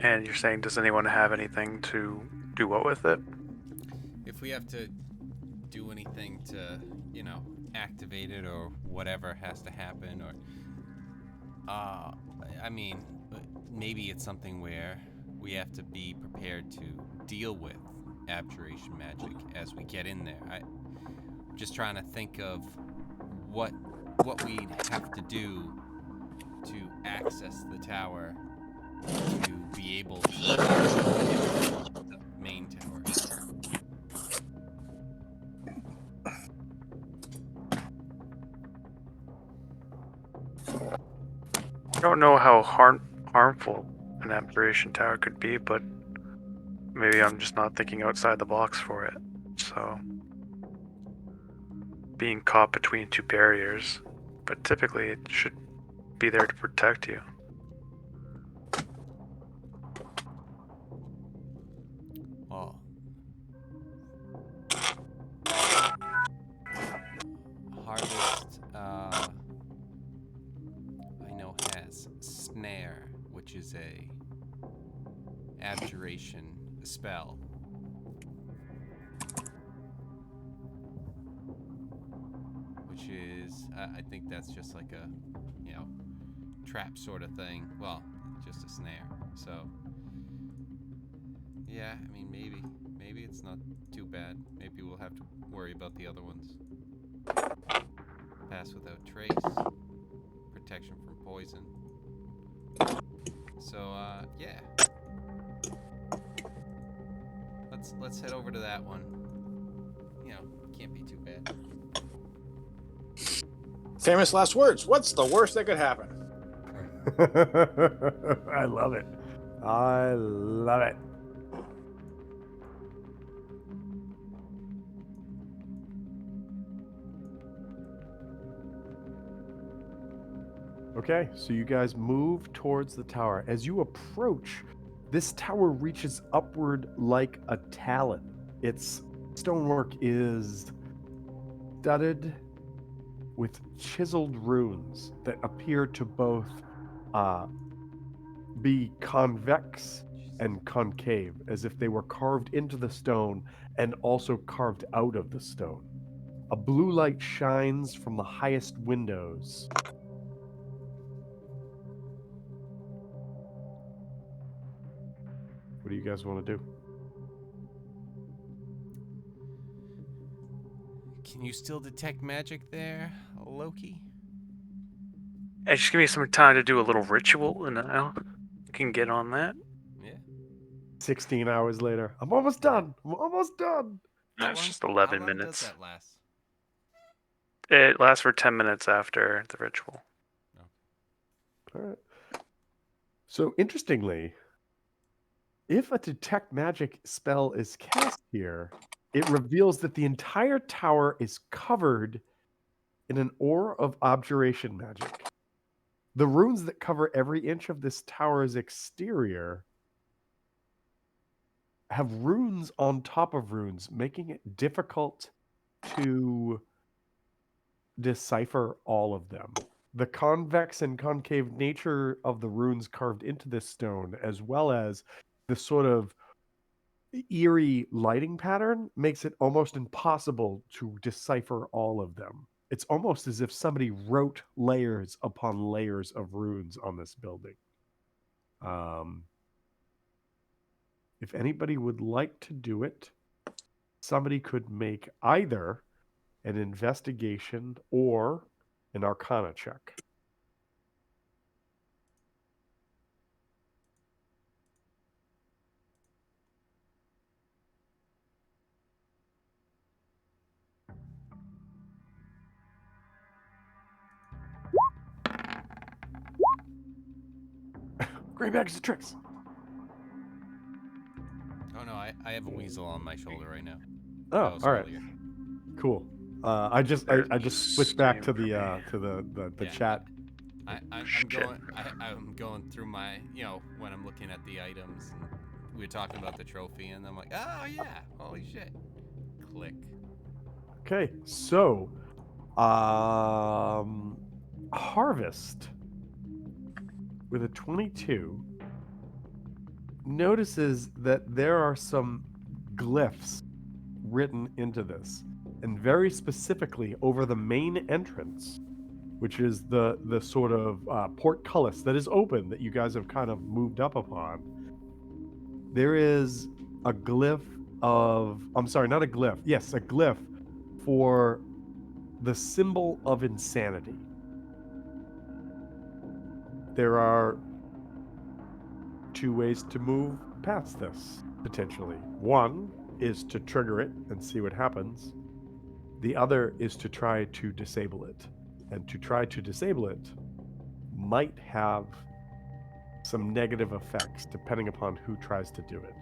And you're saying, does anyone have anything to do what with it? If we have to do anything to, activate it or whatever has to happen, or, I mean, maybe it's something where we have to be prepared to deal with abjuration magic as we get in there. I'm just trying to think of what we'd have to do to access the tower to be able to get to the main tower. I don't know how harmful an abjuration tower could be, but maybe I'm just not thinking outside the box for it. So, being caught between 2 barriers, but typically it should be there to protect you. Well, Harvest, I know has Snare, which is a abjuration spell. Which is, I think that's just like a, trap sort of thing. Well, just a snare. So, yeah, I mean, maybe it's not too bad. Maybe we'll have to worry about the other ones. Pass without trace. Protection from poison. So, yeah. Let's head over to that one. You know, can't be too bad. Famous last words. What's the worst that could happen? I love it. I love it. Okay, so you guys move towards the tower. As you approach, this tower reaches upward like a talon. Its stonework is studded with chiseled runes that appear to both be convex and concave, as if they were carved into the stone and also carved out of the stone. A blue light shines from the highest windows. What do you guys want to do? Can you still detect magic there, Loki? Hey, just give me some time to do a little ritual, and I can get on that. Yeah. 16 hours later. I'm almost done. I'm almost done. That's just How 11 long minutes. does that last? It lasts for 10 minutes after the ritual. All right. So interestingly, if a detect magic spell is cast here, it reveals that the entire tower is covered in an aura of abjuration magic. The runes that cover every inch of this tower's exterior have runes on top of runes, making it difficult to decipher all of them. The convex and concave nature of the runes carved into this stone, as well as the sort of eerie lighting pattern, makes it almost impossible to decipher all of them. It's almost as if somebody wrote layers upon layers of runes on this building. If anybody would like to do it, somebody could make either an investigation or an arcana check. Great bags of tricks. Oh no, I have a weasel on my shoulder right now. Oh, That was all right. earlier. Cool. I just switched back to the Yeah, chat. I'm going through my, you know, when I'm looking at the items, and we were talking about the trophy, and I'm like, oh yeah, holy shit. Click. Okay, so Harvest with a 22 notices that there are some glyphs written into this, and very specifically over the main entrance, which is the sort of portcullis that is open that you guys have kind of moved up upon. There is a glyph of, I'm sorry, not a glyph. Yes, a glyph for the symbol of insanity. There are two ways to move past this, potentially. One is to trigger it and see what happens. The other is to try to disable it. And to try to disable it might have some negative effects depending upon who tries to do it.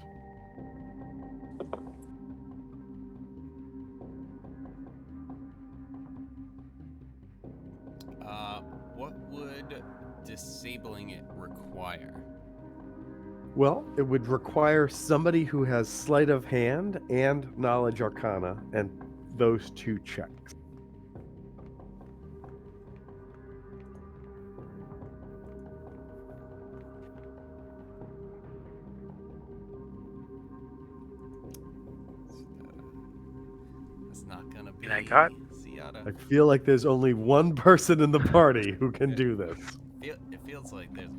What would disabling it require? Well, it would require somebody who has sleight of hand and knowledge arcana, and those two checks. It's not gonna be. And I got- Seattle. I feel like there's only one person in the party who can do this. It feels feels like there's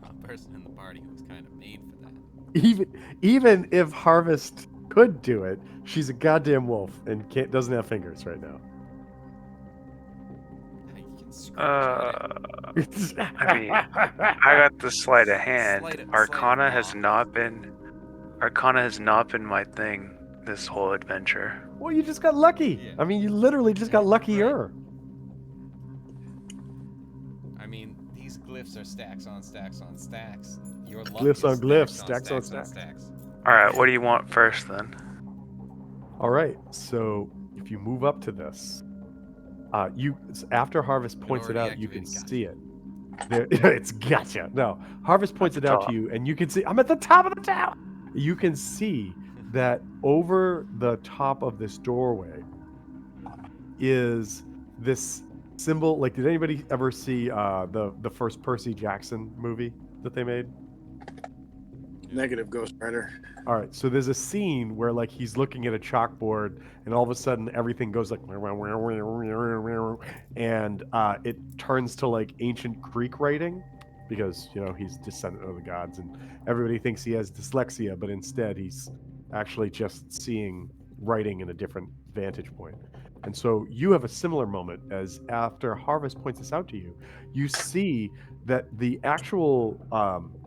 a person in the party who was kind of made for that. Even if Harvest could do it, she's a goddamn wolf and doesn't have fingers right now. You can scratch on it. I mean, I got the sleight of hand. Sleight of Arcana has hand. not been my thing this whole adventure. Well, you just got lucky. Yeah. I mean, you literally just got luckier. I mean, these glyphs are stacks on stacks on stacks. Your luck Glyphs is on glyphs, stacks on stacks. All right, what do you want first then? All right. So if you move up to this, after Harvest points it already out, you can activated, see it. There, it's gotcha. No, Harvest points At it the out top. to you, and you can see. I'm at the top of the tower. You can see that over the top of this doorway is this symbol. Like, did anybody ever see the first Percy Jackson movie that they made? Negative, Ghost Rider. All right, so there's a scene where like he's looking at a chalkboard, and all of a sudden everything goes like, and it turns to like ancient Greek writing, because he's descendant of the gods, and everybody thinks he has dyslexia, but instead he's actually just seeing writing in a different vantage point. And so you have a similar moment as after Harvest points this out to you. You see that the actual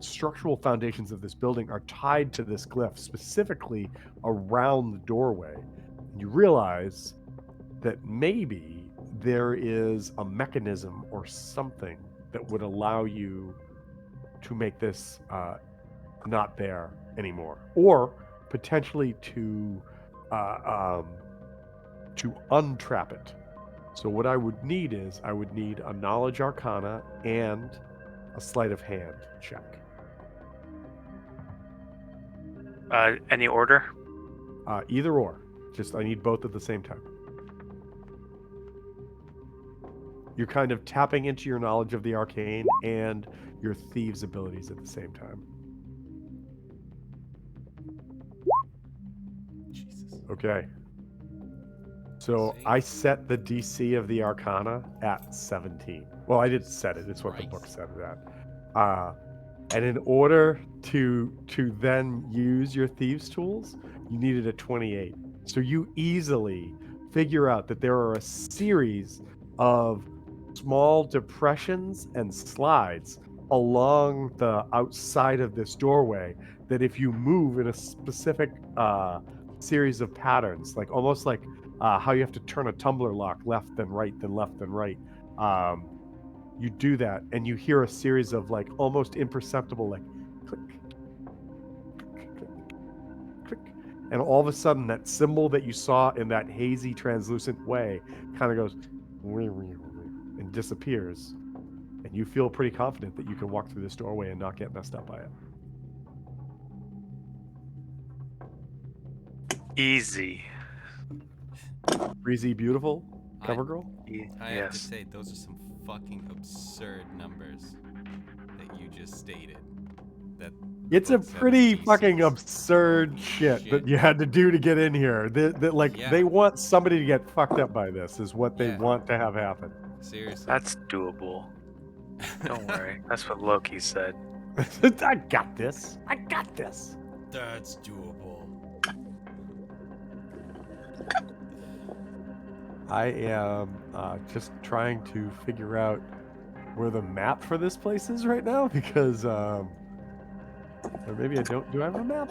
structural foundations of this building are tied to this glyph, specifically around the doorway. And you realize that maybe there is a mechanism or something that would allow you to make this not there anymore, or potentially to untrap it. So what I would need is a knowledge arcana and a sleight of hand check. Any order? Either or. Just I need both at the same time. You're kind of tapping into your knowledge of the arcane and your thieves' abilities at the same time. Jesus. Okay. So I set the DC of the Arcana at 17. Well, I didn't set it. It's what the book said it at. And in order to then use your thieves' tools, you needed a 28. So you easily figure out that there are a series of small depressions and slides along the outside of this doorway that if you move in a specific series of patterns, like almost like how you have to turn a tumbler lock left then right then left then right, you do that and you hear a series of like almost imperceptible like click, click, click, and all of a sudden that symbol that you saw in that hazy translucent way kind of goes and disappears, and you feel pretty confident that you can walk through this doorway and not get messed up by it. Easy. Breezy beautiful cover girl. I have to Yes. say, those are some fucking absurd numbers that you just stated. That It's a book said pretty DCs. fucking absurd shit that you had to do to get in here. They want somebody to get fucked up by this is what they Yeah. want to have happen. Seriously. That's doable. Don't worry. That's what Loki said. I got this. I got this. That's doable. I am just trying to figure out where the map for this place is right now because, or maybe I don't. Do I have a map?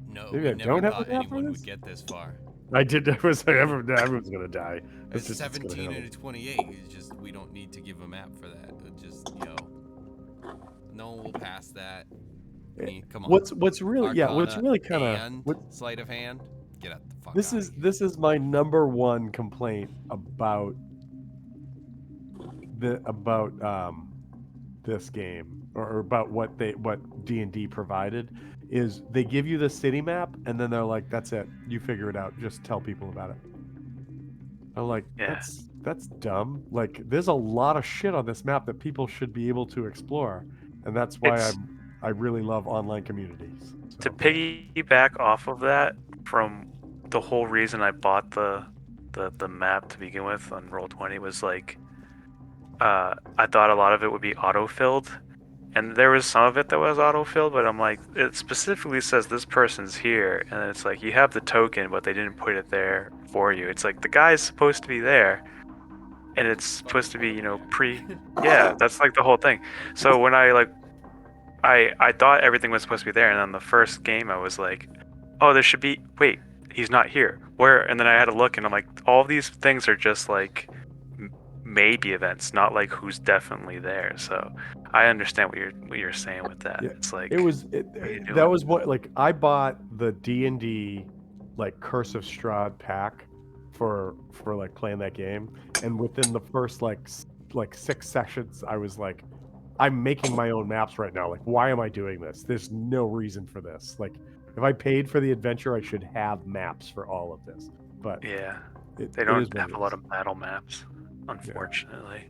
No, Maybe we I never don't have a thought map for anyone this? would get this far. I did. I was like, everyone's gonna die. It's just what's gonna 17 happen. and a 28. It's just we don't need to give a map for that. It just no one will pass that. I mean, come on. What's really Arcana kind and of sleight of hand. Get out the fuck. this outta is here. this is my number one complaint about this game, or about what D&D provided, is they give you the city map and then they're like, that's it, you figure it out, just tell people about it. I'm like, Yeah. that's dumb. Like, there's a lot of shit on this map that people should be able to explore, and that's why I really love online communities. To So. piggyback off of that, from the whole reason I bought the the map to begin with on Roll20 was like, I thought a lot of it would be auto-filled, and there was some of it that was auto-filled, but I'm like, it specifically says this person's here, and it's like you have the token, but they didn't put it there for you. It's like the guy's supposed to be there, and it's supposed to be, yeah, that's like the whole thing. So when I thought everything was supposed to be there, and then the first game I was like, oh, there should be, wait, he's not here. Where? And then I had to look, and I'm like, all these things are just like maybe events, not like who's definitely there. So I understand what you're saying with that. Yeah, It's like, it was what are you that doing? was what, like, I bought the D&D like Curse of Strahd pack for like playing that game, and within the first like 6 sessions I was like, I'm making my own maps right now. Like, why am I doing this? There's no reason for this. Like, if I paid for the adventure, I should have maps for all of this. But Yeah, it they is don't what have it a lot is. of battle maps, unfortunately.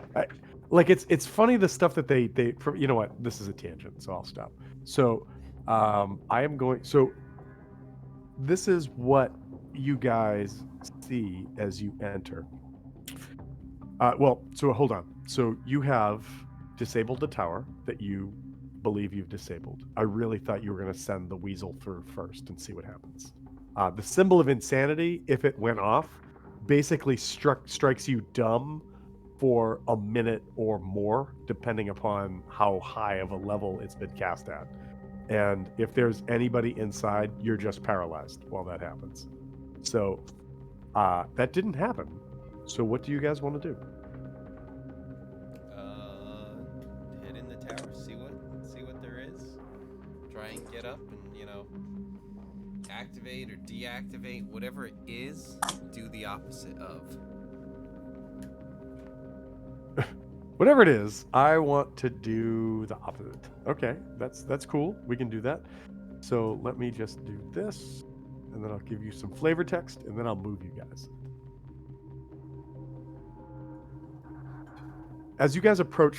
Like, it's funny the stuff that they you know what, this is a tangent, so I'll stop. So I am going, so this is what you guys see as you enter. Well, so hold on. So you have disabled the tower that you believe you've disabled. I really thought you were going to send the weasel through first and see what happens. The symbol of insanity, if it went off, basically strikes you dumb for a minute or more, depending upon how high of a level it's been cast at. And if there's anybody inside, you're just paralyzed while that happens. So that didn't happen. So what do you guys want to do? Head in the tower, see what there is. Try and get up and, activate or deactivate whatever it is. Do the opposite of. Whatever it is, I want to do the opposite. Okay, that's cool. We can do that. So let me just do this, and then I'll give you some flavor text, and then I'll move you guys. As you guys approach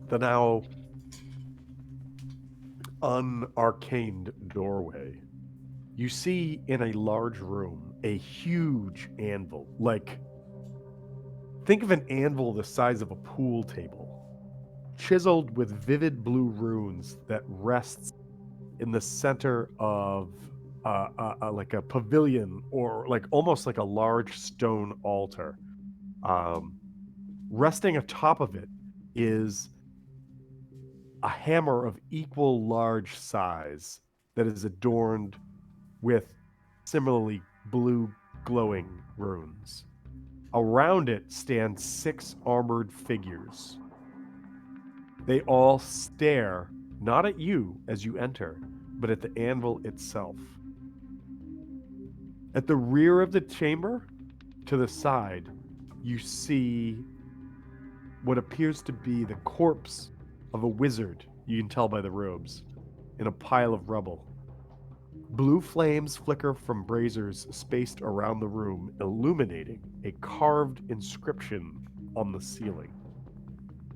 the now unarcaned doorway, you see in a large room a huge anvil. Like, think of an anvil the size of a pool table, chiseled with vivid blue runes that rests in the center of like a pavilion, or like almost like a large stone altar. Resting atop of it is a hammer of equal large size that is adorned with similarly blue glowing runes. Around it stand 6 armored figures. They all stare not at you as you enter, but at the anvil itself. At the rear of the chamber, to the side, you see what appears to be the corpse of a wizard, you can tell by the robes, in a pile of rubble. Blue flames flicker from braziers spaced around the room, illuminating a carved inscription on the ceiling.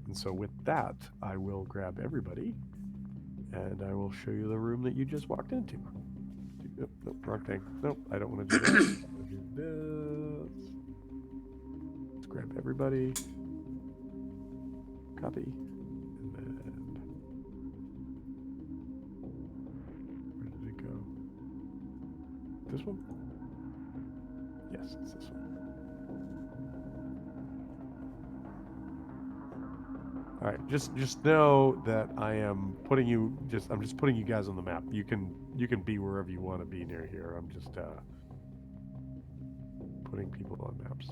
And so with that, I will grab everybody, and I will show you the room that you just walked into. Nope, wrong thing. Nope, I don't want to do that. I want to do this. Let's grab everybody. Copy. And then, where did it go? This one? Yes, it's this one. All right, just know that I'm just putting you guys on the map. You can be wherever you want to be near here. I'm just putting people on maps.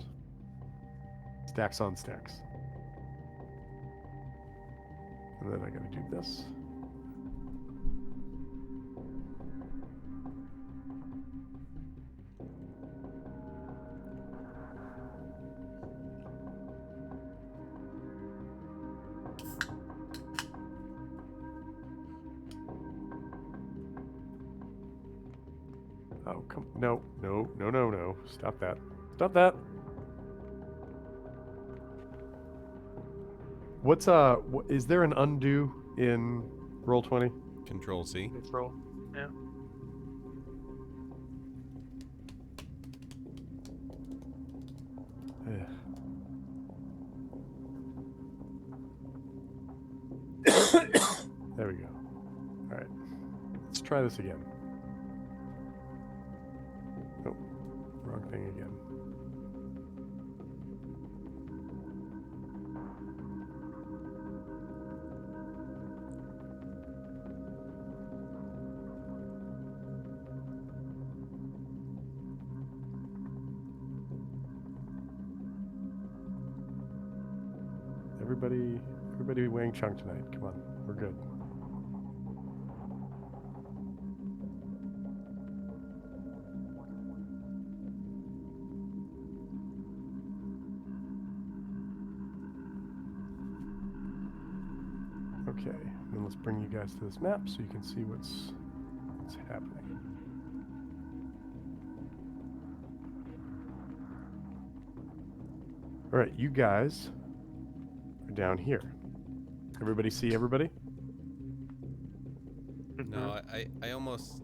Stacks on stacks. And then I gotta do this. Oh, come, no. Stop that. Stop that. What's is there an undo in Roll20? Control C. Control. Yeah. Ugh. There we go. All right. Let's try this again. Nope. Wrong thing again. Everybody weighing chunk tonight. Come on. We're good. Okay, then let's bring you guys to this map so you can see what's happening. All right, you guys are down here. Everybody see everybody? No, I almost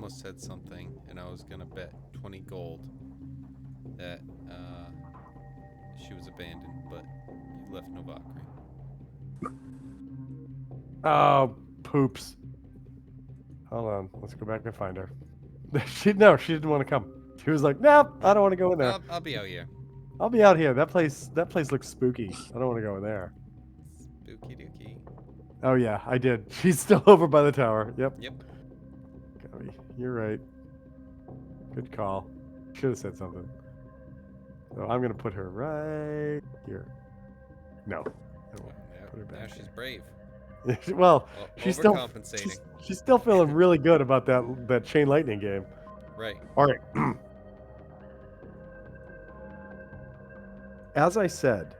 said something, and I was gonna bet 20 gold that she was abandoned, but you left no Valkyrie. Oh, poops. Hold on, let's go back and find her. She didn't want to come. She was like, nope, I don't want to go in there. I'll be out here. I'll be out here. That place looks spooky. I don't want to go in there. Spooky dookie. Oh yeah, I did. She's still over by the tower. Yep. Yep. Gabby, you're right. Good call. Should have said something. So I'm gonna put her right here. No. I won't. Put her Now back she's there. brave. Well, she's still Overcompensating. she's still feeling really good about that chain lightning game. Right. All right. As I said,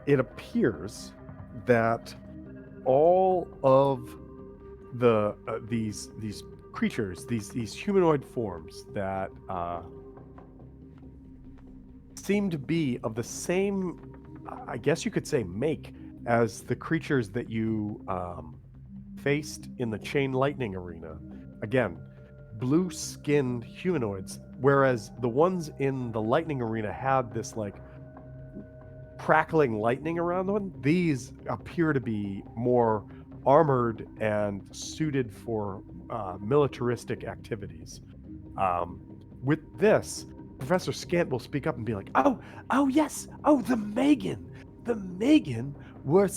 it appears that all of the these creatures, these humanoid forms that seem to be of the same, I guess you could say, make as the creatures that you faced in the chain lightning arena. Again, blue-skinned humanoids, whereas the ones in the lightning arena had this like crackling lightning around them. These appear to be more armored and suited for militaristic activities. With this, Professor Scant will speak up and be like, oh yes, the Megan. The Megan were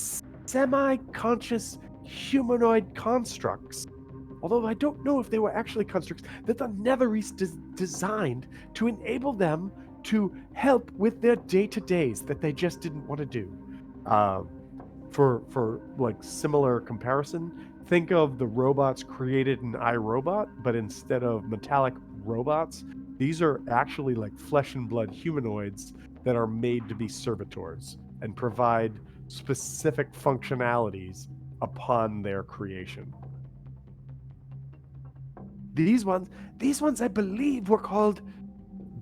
semi-conscious humanoid constructs. Although I don't know if they were actually constructs, that the Netherese designed to enable them to help with their day-to-days that they just didn't want to do. For like similar comparison, think of the robots created in iRobot, but instead of metallic robots, these are actually like flesh and blood humanoids that are made to be servitors and provide specific functionalities upon their creation. These ones I believe were called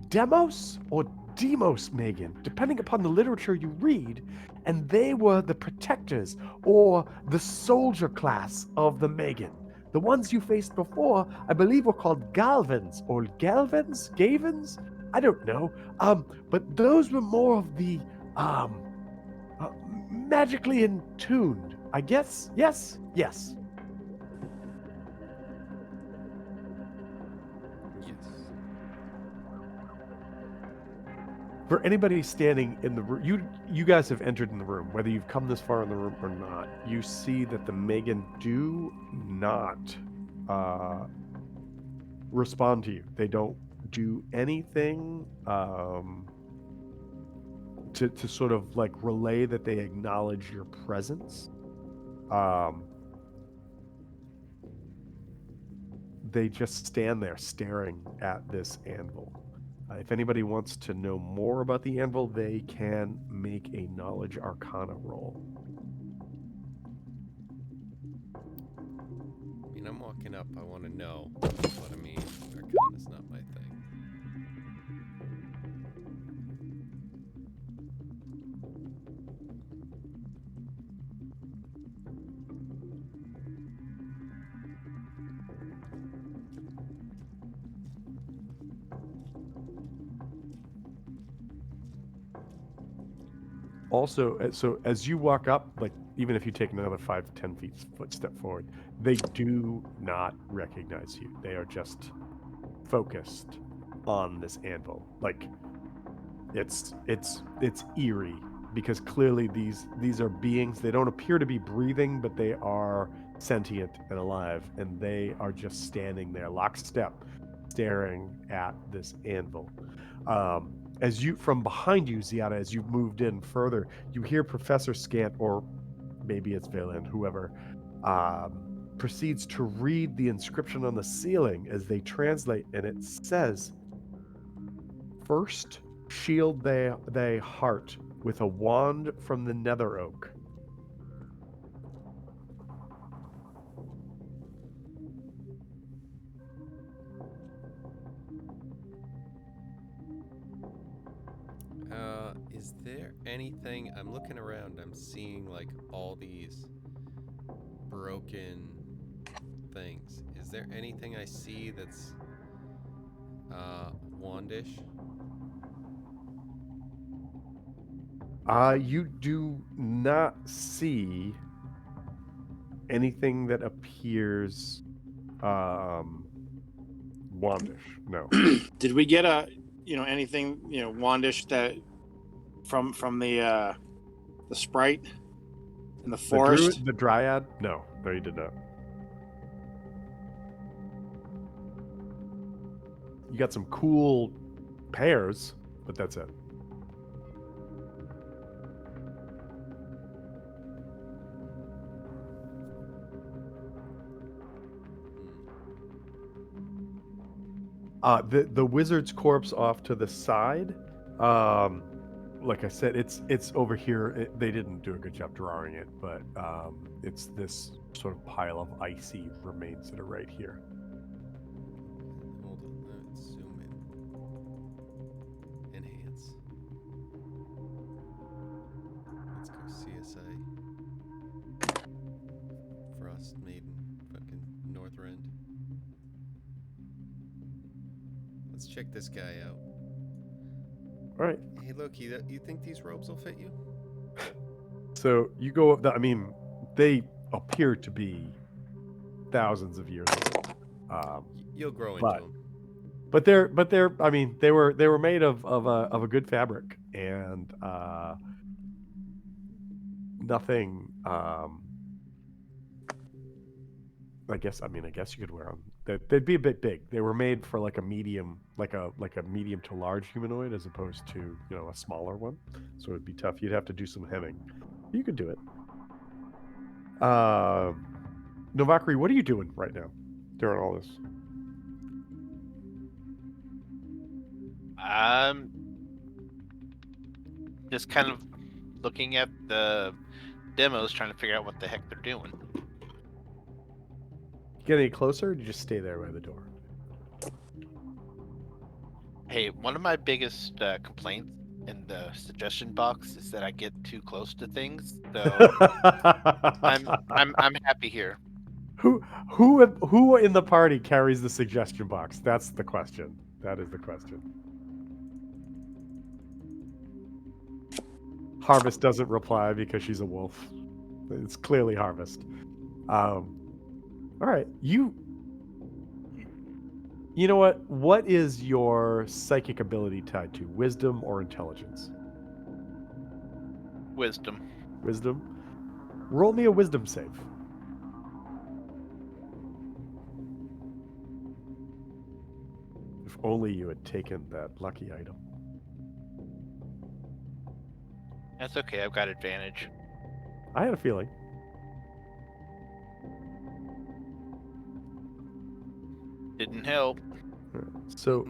Demos or Demos, Megan, depending upon the literature you read, and they were the protectors or the soldier class of the Megan. The ones you faced before, I believe, were called Galvans or Gavins. I don't know. But those were more of the magically attuned, I guess. Yes. Yes. For anybody standing in the room, you guys have entered in the room, whether you've come this far in the room or not, you see that the Megan do not respond to you. They don't do anything to sort of like relay that they acknowledge your presence. They just stand there staring at this anvil. If anybody wants to know more about the anvil, they can make a knowledge arcana roll. I mean, I'm walking up. I want to know what I mean. Arcana's not my thing. also, so as you walk up, like even if you take another 5 to 10 feet footstep forward, they do not recognize you. They are just focused on this anvil. Like it's eerie because clearly these are beings. They don't appear to be breathing, but they are sentient and alive, and they are just standing there lockstep, staring at this anvil. As you from behind you, Ziada, as you've moved in further, you hear Professor Scant, or maybe it's Valen, whoever, proceeds to read the inscription on the ceiling as they translate, and it says, "First, shield thy heart with a wand from the nether oak." Is there anything? I'm looking around. I'm seeing like all these broken things. Is there anything I see that's wandish? You do not see anything that appears wandish. No. Did we get anything wandish that from the sprite in the The forest? the dryad? No, you did not. You got some cool pears, but that's it. The wizard's corpse off to the side. Like I said, it's over here. They didn't do a good job drawing it, but it's this sort of pile of icy remains that are right here. Hold on, let's zoom in. Enhance. Let's go CSI. Frostmaiden, fucking Northrend. Let's check this guy out. All right. Hey, look, you think these robes will fit you? So you go up. I mean, they appear to be thousands of years old. You'll grow into but them. but they're. I mean, they were made of a good fabric and nothing. I guess you could wear them. They'd be a bit big. They were made for like a medium, like a medium to large humanoid, as opposed to a smaller one. So it'd be tough. You'd have to do some hemming. You could do it. Novakri, what are you doing right now during all this? I'm just kind of looking at the demos, trying to figure out what the heck they're doing. Get any closer? Or do you just stay there by the door? Hey, one of my biggest complaints in the suggestion box is that I get too close to things. So I'm happy here. Who in the party carries the suggestion box? That's the question. That is the question. Harvest doesn't reply because she's a wolf. It's clearly Harvest. All right, you know what? What is your psychic ability tied to? Wisdom or intelligence? Wisdom. Wisdom. Roll me a wisdom save. If only you had taken that lucky item. That's okay. I've got advantage. I had a feeling. Didn't help. So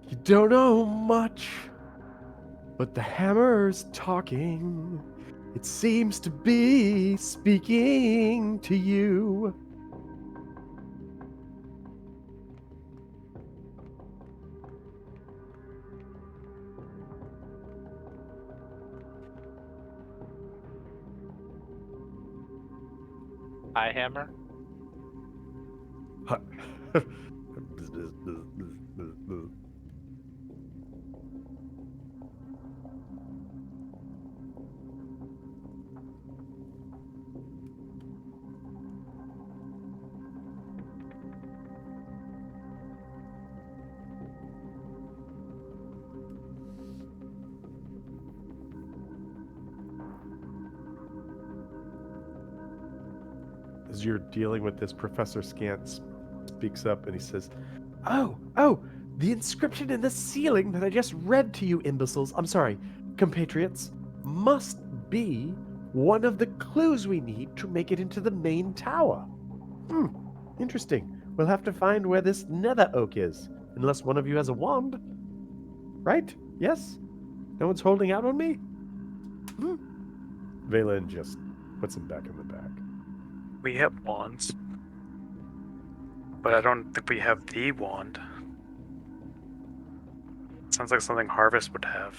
you don't know much, but the hammer's talking. It seems to be speaking to you. Hi, Hammer. you're dealing with this, Professor Scant speaks up and he says, Oh, the inscription in the ceiling that I just read to you imbeciles, I'm sorry, compatriots, must be one of the clues we need to make it into the main tower. Interesting. We'll have to find where this nether oak is, unless one of you has a wand. Right? Yes? No one's holding out on me? Valen just puts him back in the bag. We have wands, but I don't think we have the wand. Sounds like something Harvest would have.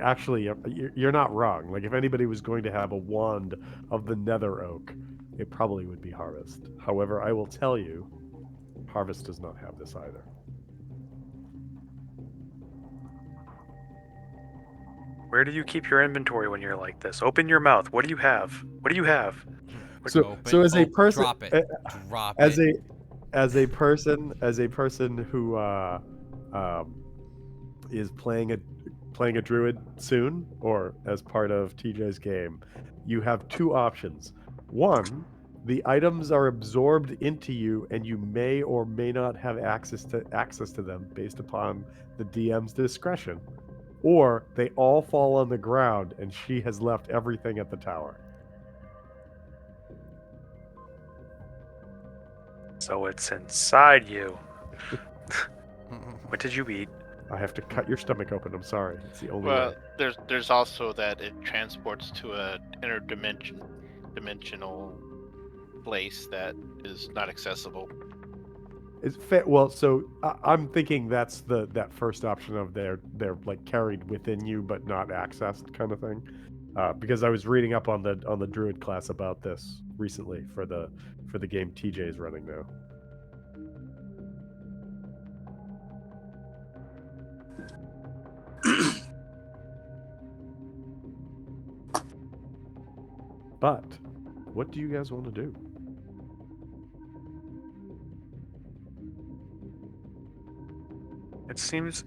Actually, you're not wrong. Like, if anybody was going to have a wand of the nether oak, it probably would be Harvest. However, I will tell you, Harvest does not have this either. Where do you keep your inventory when you're like this? Open your mouth. What do you have? What do you have? So as a person, drop it. Drop as it. a person who is playing a druid soon, or as part of TJ's game, you have two options. One, the items are absorbed into you, and you may or may not have access to them based upon the DM's discretion. Or they all fall on the ground, and she has left everything at the tower. So it's inside you. What did you eat? I have to cut your stomach open. I'm sorry. It's the only Well, way. there's also that it transports to a dimensional place that is not accessible. It's well, so I'm thinking that's that first option of they're like carried within you but not accessed kind of thing. Because I was reading up on the druid class about this recently for the game TJ is running now. But what do you guys want to do? It seems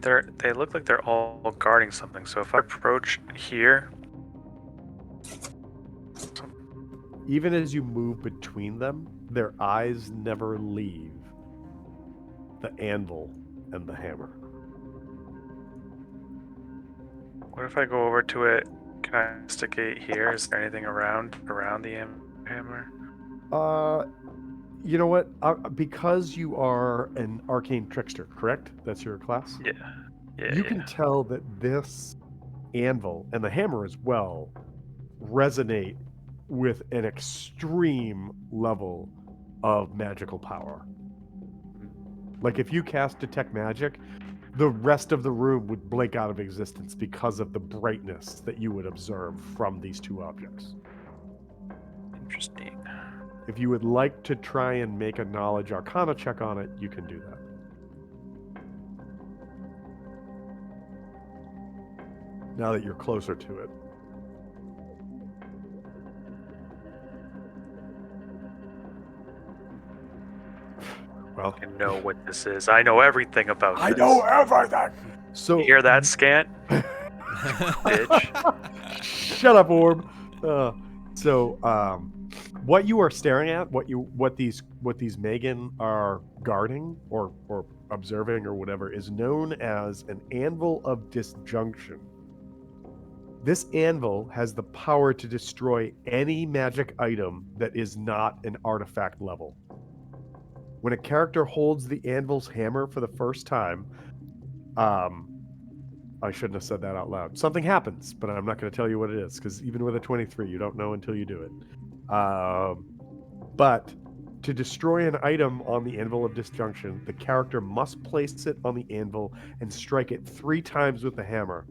they look like they're all guarding something. So if I approach here, Even as you move between them, their eyes never leave the anvil and the hammer. what if I go over to it? Can I investigate here? Is there anything around the hammer? You know what? Because you are an arcane trickster, correct? That's your class? Yeah. You can tell that this anvil and the hammer as well resonate with an extreme level of magical power. Like if you cast Detect Magic, the rest of the room would blink out of existence because of the brightness that you would observe from these two objects. Interesting. If you would like to try and make a knowledge arcana check on it, you can do that. Now that you're closer to it. Well, I know what this is. I know everything about this. I know everything. So You hear that, Scant? Bitch. Shut up, Orb. What you are staring at, what these Megan are guarding or observing or whatever, is known as an anvil of disjunction. This anvil has the power to destroy any magic item that is not an artifact level. When a character holds the anvil's hammer for the first time, I shouldn't have said that out loud. Something happens, but I'm not going to tell you what it is, because even with a 23, you don't know until you do it. But to destroy an item on the Anvil of Disjunction, the character must place it on the anvil and strike it 3 times with the hammer.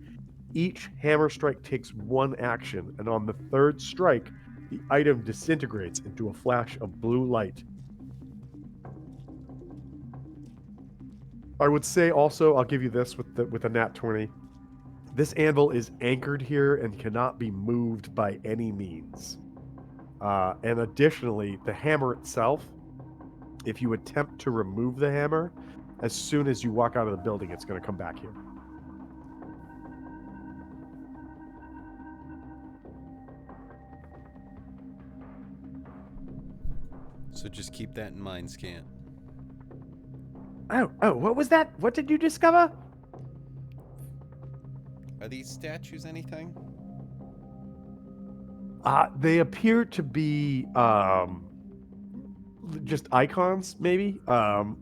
Each hammer strike takes 1 action, and on the 3rd strike, the item disintegrates into a flash of blue light. I would say also, I'll give you this with a nat 20. This anvil is anchored here and cannot be moved by any means. And additionally, the hammer itself, if you attempt to remove the hammer, as soon as you walk out of the building, it's going to come back here. So just keep that in mind, Scant. Oh, what was that? What did you discover? Are these statues anything? They appear to be just icons, maybe.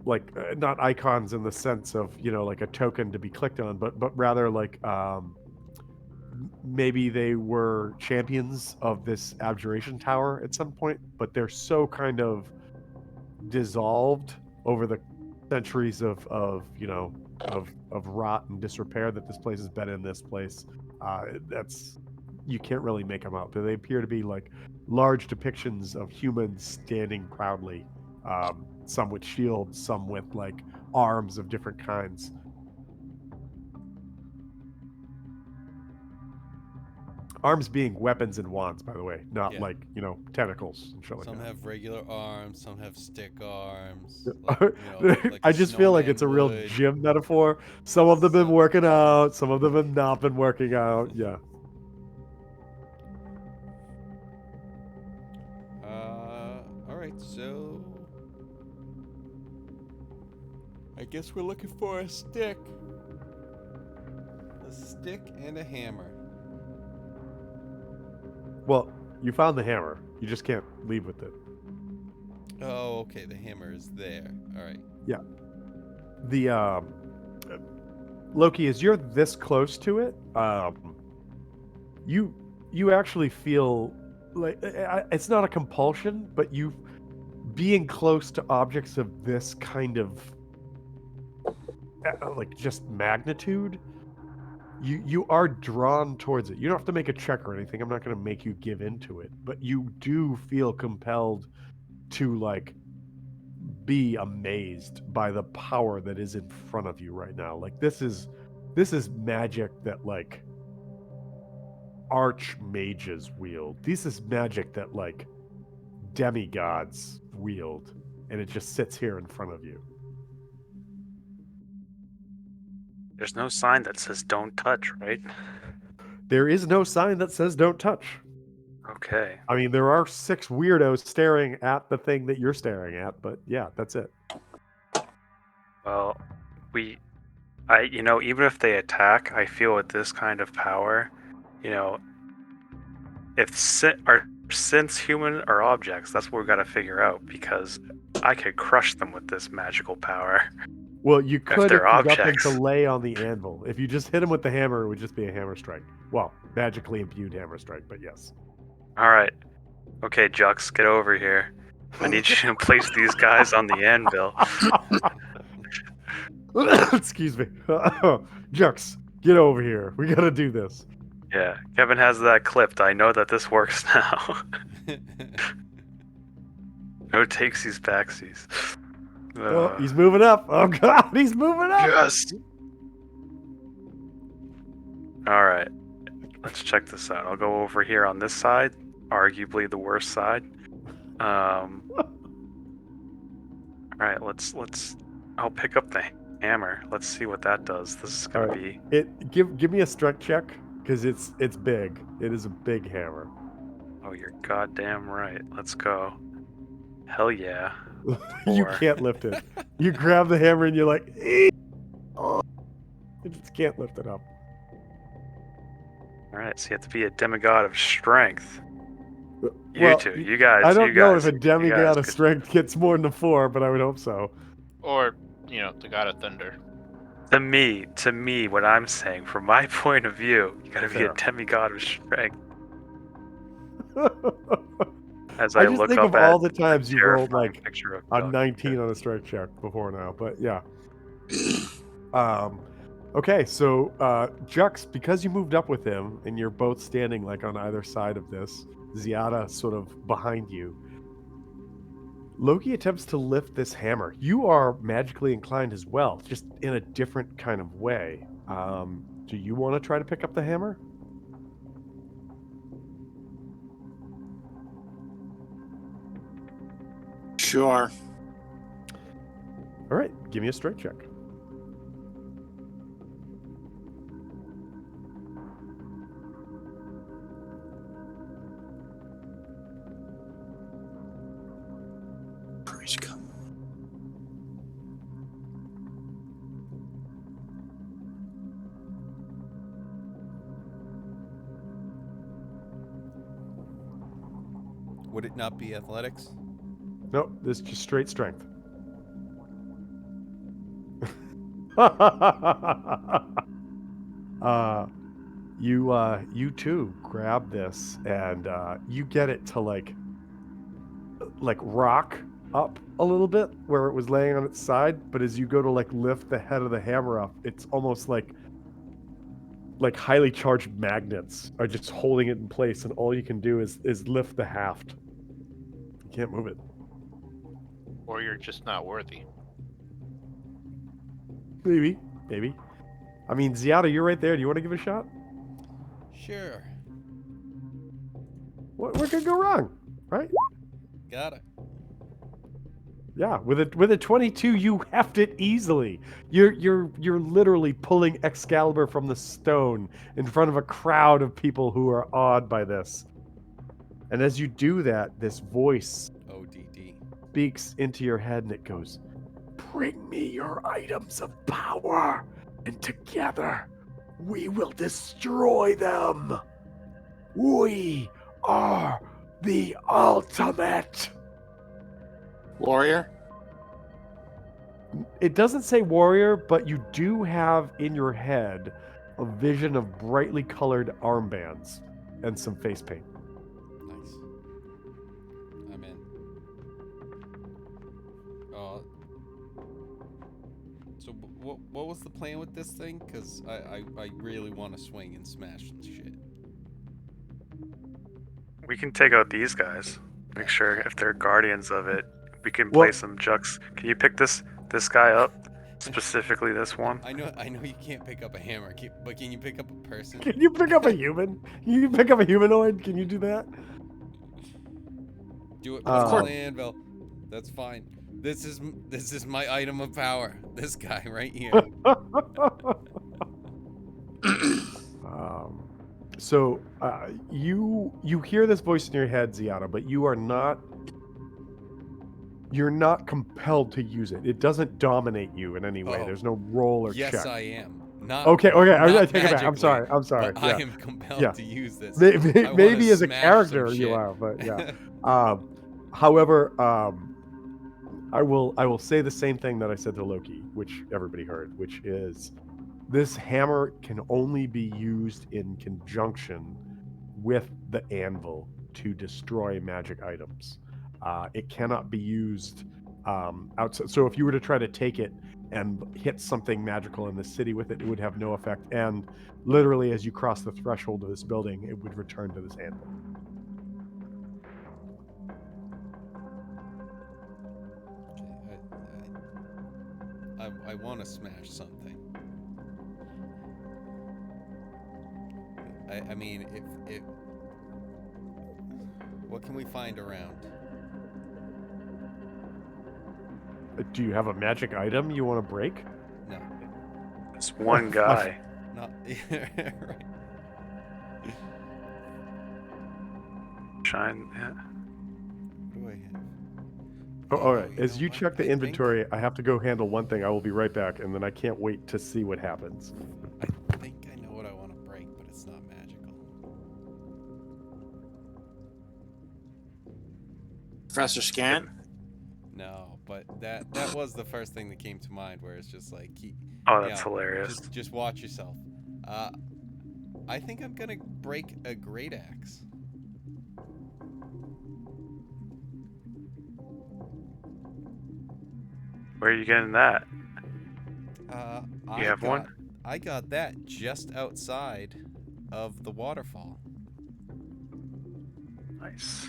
Like not icons in the sense of like a token to be clicked on, but rather like maybe they were champions of this abjuration tower at some point, but they're so kind of dissolved over the centuries of rot and disrepair that this place has been in this place. That's you can't really make them out. They appear to be like large depictions of humans standing proudly, some with shields, some with like arms of different kinds. Arms being weapons and wands, by the way, not Yeah. like tentacles and shit like Some that. have regular arms, some have stick arms. Like I a just feel like snowman it's a real would. gym metaphor. Some of them been Some- working out, some of them have not been working out. Yeah. All right, so I guess we're looking for a stick. A stick and a hammer. Well, you found the hammer. You just can't leave with it. Oh, okay, the hammer is there. All right. Yeah. The Loki, as you're this close to it, you actually feel like it's not a compulsion, but you being close to objects of this kind of like just magnitude, you are drawn towards it. You don't have to make a check or anything. I'm not going to make you give into it, but you do feel compelled to like be amazed by the power that is in front of you right now. Like this is magic that like archmages wield. This is magic that like demigods wield, and it just sits here in front of you. There's no sign that says don't touch, right? There is no sign that says don't touch. Okay. I mean, there are 6 weirdos staring at the thing that you're staring at, but yeah, that's it. Well, even if they attack, I feel with this kind of power, if are synths human or objects? That's what we've got to figure out, because I could crush them with this magical power. Well, you could if they're you got them objects. to lay on the anvil. If you just hit them with the hammer, it would just be a hammer strike. Well, magically imbued hammer strike, but yes. All right. Okay, Jux, get over here. I need you to place these guys on the anvil. Excuse me. Jux, get over here. We gotta do this. Yeah, Kevin has that clipped. I know that this works now. No takesies backsies. Oh, he's moving up. Oh god, he's moving up. Yes. All right, let's check this out. I'll go over here on this side, arguably the worst side. All right, let's. I'll pick up the hammer. Let's see what that does. This is gonna be. Give me a strength check because it's big. It is a big hammer. Oh, you're goddamn right. Let's go. Hell yeah. You 4. can't lift it. You grab the hammer and you're like, oh, you just can't lift it up. All right, so you have to be a demigod of strength. Well, You guys. I don't know if a you demigod guys of could- strength gets more than a 4, but I would hope so. Or, the god of thunder. To me, what I'm saying, from my point of view, you gotta be Fair. a demigod of strength. As I I just look think up of at all the times a you rolled terrifying like picture of a Doug. 19 on a strength check before now, but yeah. Okay, so Jux, because you moved up with him and you're both standing like on either side of this, Ziada sort of behind you. Loki attempts to lift this hammer. You are magically inclined as well, just in a different kind of way. Do you want to try to pick up the hammer? Sure. All right, give me a strength check. courage, come on. Would it not be athletics? Nope, this is just straight strength. You too grab this and you get it to like rock up a little bit where it was laying on its side, but as you go to like lift the head of the hammer up, it's almost like highly charged magnets are just holding it in place, and all you can do is lift the haft. You can't move it. Or you're just not worthy. Maybe. I mean, Ziada, you're right there. Do you want to give it a shot? Sure. What could go wrong, right? Got it. Yeah, with a 22, you heft it easily. You're literally pulling Excalibur from the stone in front of a crowd of people who are awed by this. And as you do that, this voice ODD. speaks into your head, and it goes, "Bring me your items of power, and together we will destroy them. We are the ultimate." Warrior? It doesn't say warrior, but you do have in your head a vision of brightly colored armbands and some face paint. Nice. I'm in. So what was the plan with this thing? Because I really want to swing and smash and shit. We can take out these guys. Make sure if they're guardians of it, we can Well- play some jucks. Can you pick this guy up? Specifically this one? I know you can't pick up a hammer, but can you pick up a person? Can you pick up a human? Can you pick up a humanoid? Can you do that? Do it Of from course. the anvil. That's fine. This is my item of power. This guy right here. So you hear this voice in your head, Ziada, but you're not compelled to use it. It doesn't dominate you in any way. Oh. There's no roll or Yes, check. I am. Not Okay, I not take it back. I'm sorry. But Yeah. I am compelled Yeah. to use this. Maybe, I wanna maybe as a smash character some you shit. are, but yeah. However, I will say the same thing that I said to Loki, which everybody heard, which is this hammer can only be used in conjunction with the anvil to destroy magic items. It cannot be used outside. So if you were to try to take it and hit something magical in the city with it, it would have no effect. And literally, as you cross the threshold of this building, it would return to this anvil. Okay, I want to smash something. I mean, if what can we find around? Do you have a magic item you want to break? No, This one guy. not right. Shine. Yeah. What do I have? Oh, all right. you As know you what? check the I think- inventory, I have to go handle one thing. I will be right back, and then I can't wait to see what happens. I think I know what I want to break, but it's not magical. Professor Scant? No, but that was the first thing that came to mind, where it's just like, Oh, that's hilarious. Just watch yourself. I think I'm gonna break a great axe. Where are you getting that? I have one? I got that just outside of the waterfall. Nice.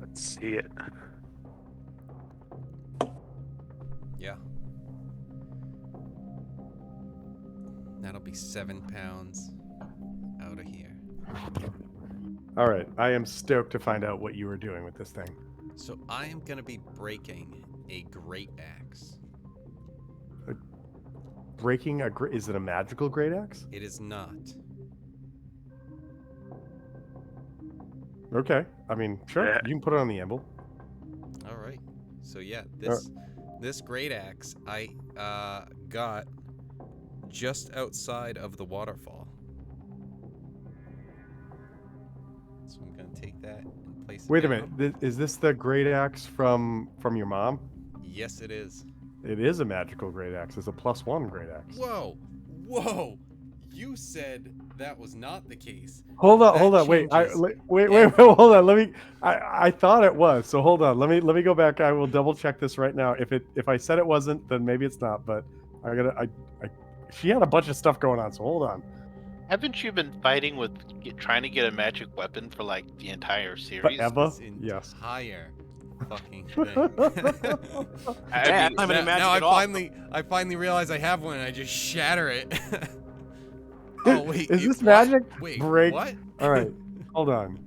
Let's see it. Yeah. That'll be 7 pounds out of here. All right, I am stoked to find out what you were doing with this thing. So I am going to be breaking a great axe. Breaking is it a magical great axe? It is not. Okay, I mean, sure, Yeah. you can put it on the anvil. All right. So yeah, this great axe I got just outside of the waterfall. So I'm gonna take that and place it Wait a down. minute, is this the great axe from your mom? Yes, it is. It is a magical great axe. It's a +1 great axe. Whoa, whoa! You said that was not the case. Hold That on. Wait, changes wait. Hold on. Let me. I thought it was. So hold on. Let me go back. I will double check this right now. If I said it wasn't, then maybe it's not. But she had a bunch of stuff going on. So hold on. Haven't you been fighting with trying to get a magic weapon for like the entire series? Forever. This Yes. entire fucking thing. Yeah, mean, I mean, magic now at all. I finally realize I have one and I just shatter it. Oh wait, Is this what? magic? Wait, Break. what? All right. Hold on.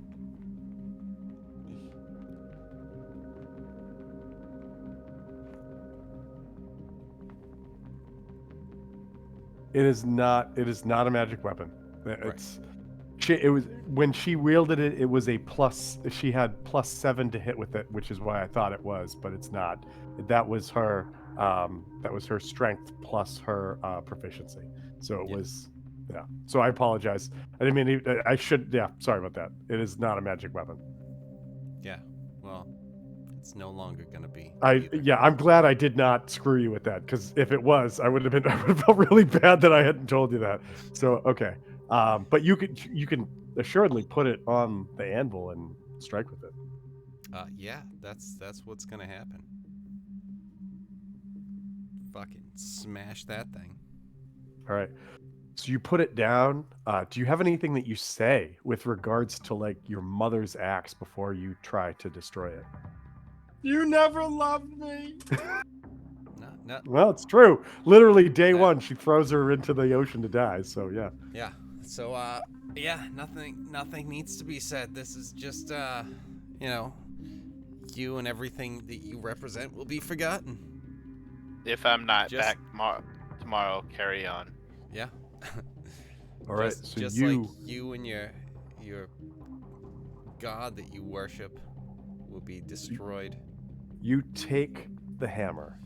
It is not. It is not a magic weapon. It's. It was when she wielded it. It was a plus. She had +7 to hit with it, which is why I thought it was, but it's not. That was her. That was her strength plus her proficiency. So it was. Yeah. So I apologize. I didn't mean. I should. Yeah. Sorry about that. It is not a magic weapon. Yeah. Well, it's no longer gonna be. Either. Yeah. I'm glad I did not screw you with that, because if it was, I would have felt really bad that I hadn't told you that. So okay. But you can assuredly put it on the anvil and strike with it. Yeah, that's what's gonna happen. Fucking smash that thing. All right. So you put it down. Do you have anything that you say with regards to like your mother's axe before you try to destroy it? You never loved me. No. Well, it's true. Literally day That- one, she throws her into the ocean to die. So yeah. Yeah. So yeah, nothing needs to be said. This is just you know, you and everything that you represent will be forgotten. if I'm not Just- back tomorrow, carry on. Yeah. All right. Just, So just you. like you and your god that you worship will be destroyed. You take the hammer,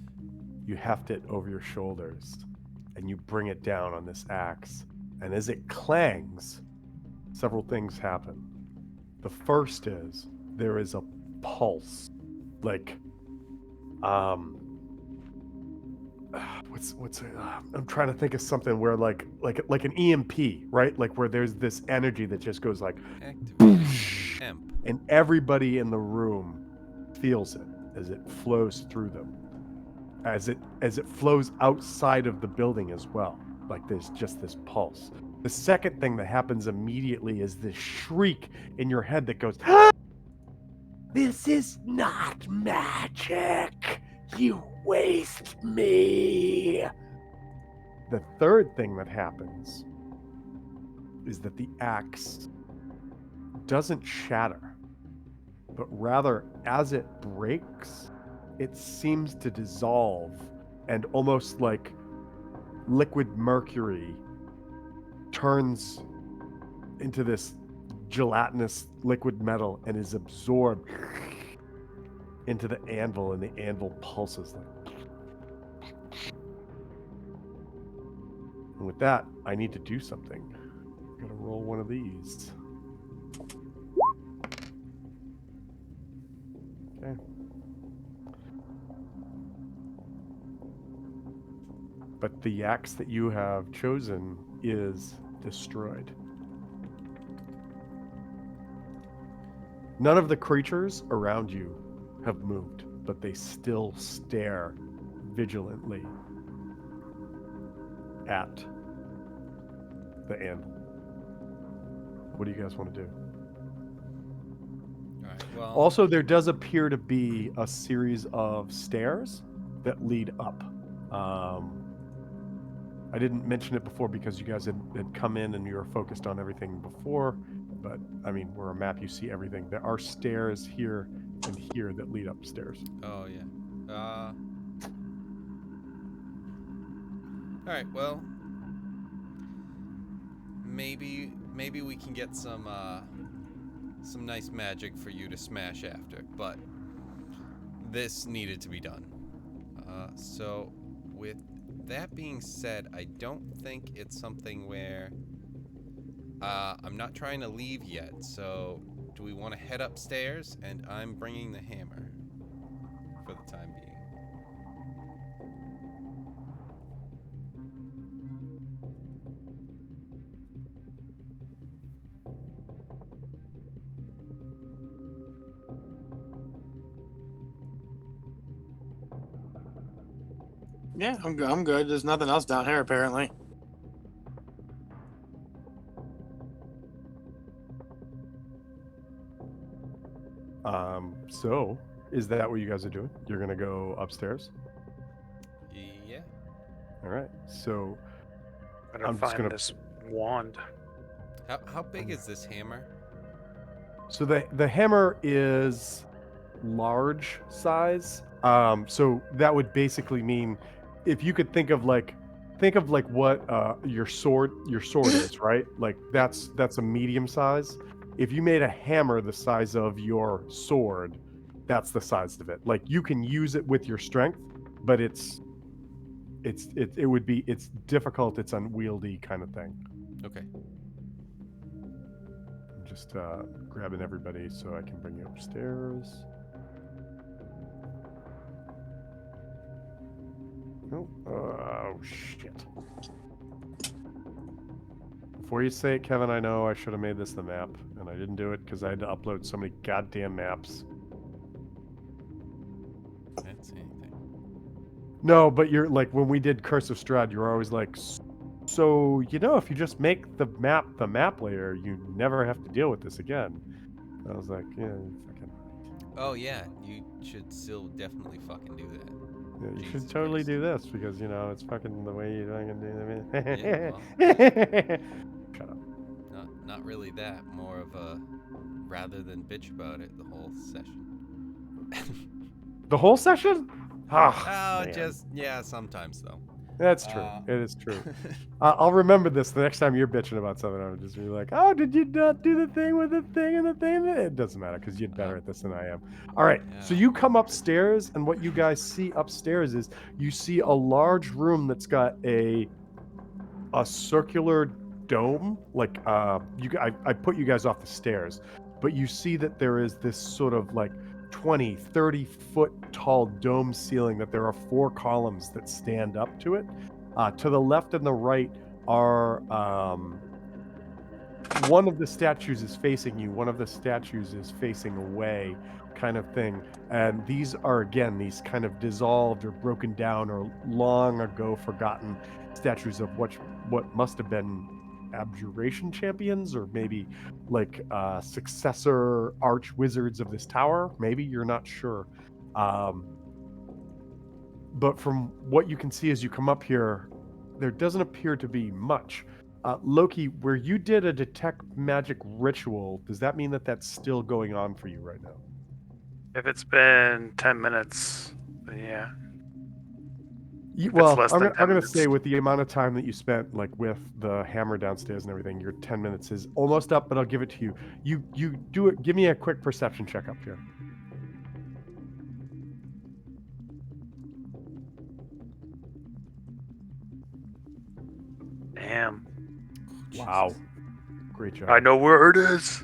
you heft it over your shoulders, and you bring it down on this axe. And as it clangs, several things happen. The first is there is a pulse, like, I'm trying to think of something where like an EMP, right? Like where there's this energy that just goes like, Activate Emp. and everybody in the room feels it as it flows through them, as it flows outside of the building as well. Like there's just this pulse. The second thing that happens immediately is this shriek in your head that goes, "Ah! This is not magic. You waste me." The third thing that happens is that the axe doesn't shatter, but rather, as it breaks, it seems to dissolve, and almost like liquid mercury turns into this gelatinous liquid metal and is absorbed into the anvil, and the anvil pulses like. And with that, I need to do something. I'm gonna roll one of these. Okay. But the axe that you have chosen is destroyed. None of the creatures around you have moved, but they still stare vigilantly at the anvil. What do you guys want to do? right. Well. Also, there does appear to be a series of stairs that lead up. I didn't mention it before because you guys had come in and you were focused on everything before, but I mean, we're a map, you see everything. There are stairs here and here that lead upstairs. Oh yeah. All right. Well, maybe we can get some nice magic for you to smash after, but this needed to be done. So with that being said, I don't think it's something where I'm not trying to leave yet. So do we want to head upstairs? And I'm bringing the hammer for the time being. Yeah, I'm good. There's nothing else down here apparently. So is that what you guys are doing? You're gonna go upstairs? Yeah. All right. So Better I'm just find gonna- this wand. How big is this hammer? So the hammer is large size. So that would basically mean if you could think of like what your sword is, right? Like that's a medium size. If you made a hammer the size of your sword, that's the size of it. Like you can use it with your strength, but it's difficult, it's unwieldy kind of thing. Okay. I'm just grabbing everybody so I can bring you upstairs. Oh, shit. Before you say it, Kevin, I know I should have made this the map, and I didn't do it because I had to upload so many goddamn maps. I didn't see anything. No, but you're like, when we did Curse of Strahd, you were always like, so, if you just make the map layer, you never have to deal with this again. I was like, yeah, fucking... Oh yeah, you should still definitely fucking do that. Yeah, you Jesus should totally Christ. do this because it's fucking the way you fucking do Yeah, it. Shut up. Not really that. More of a rather than bitch about it the whole session. The whole session? Oh, man. Just yeah, sometimes though. That's true. It is true. I'll remember this the next time you're bitching about something. I'll just be like, oh, did you not do the thing with the thing and the thing? It doesn't matter because you're better at this than I am. All right. So Yeah. you come upstairs, and what you guys see upstairs is you see a large room that's got a circular dome. Like I put you guys off the stairs, but you see that there is this sort of like 20, 30 foot tall dome ceiling that there are 4 columns that stand up to it. To the left and the right are one of the statues is facing you, one of the statues is facing away, kind of thing. And these are, again, these kind of dissolved or broken down or long ago forgotten statues of what must have been abjuration champions, or maybe like successor arch wizards of this tower. Maybe, you're not sure. But from what you can see as you come up here, there doesn't appear to be much. Loki, where you did a detect magic ritual, does that mean that that's still going on for you right now? If it's been 10 minutes, then yeah. Well, less I'm than going 10 to minutes. say with the amount of time that you spent like with the hammer downstairs and everything, your 10 minutes is almost up, but I'll give it to you. You do it. Give me a quick perception check up here. Damn. Wow. Great job. I know where it is.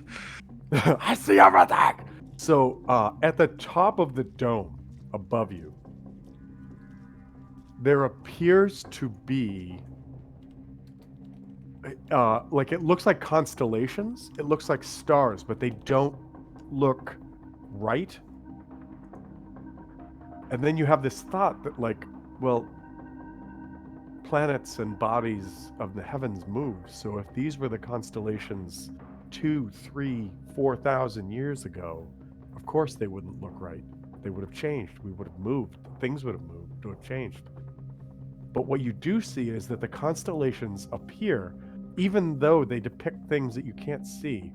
I see everything. So at the top of the dome above you, there appears to be like, it looks like constellations. It looks like stars, but they don't look right. And then you have this thought that, like, well, planets and bodies of the heavens move. So if these were the constellations 2, 3, 4,000 years ago, Of course they wouldn't look right. They would have changed. We would have moved. Things would have moved to have changed. But what you do see is that the constellations appear, even though they depict things that you can't see,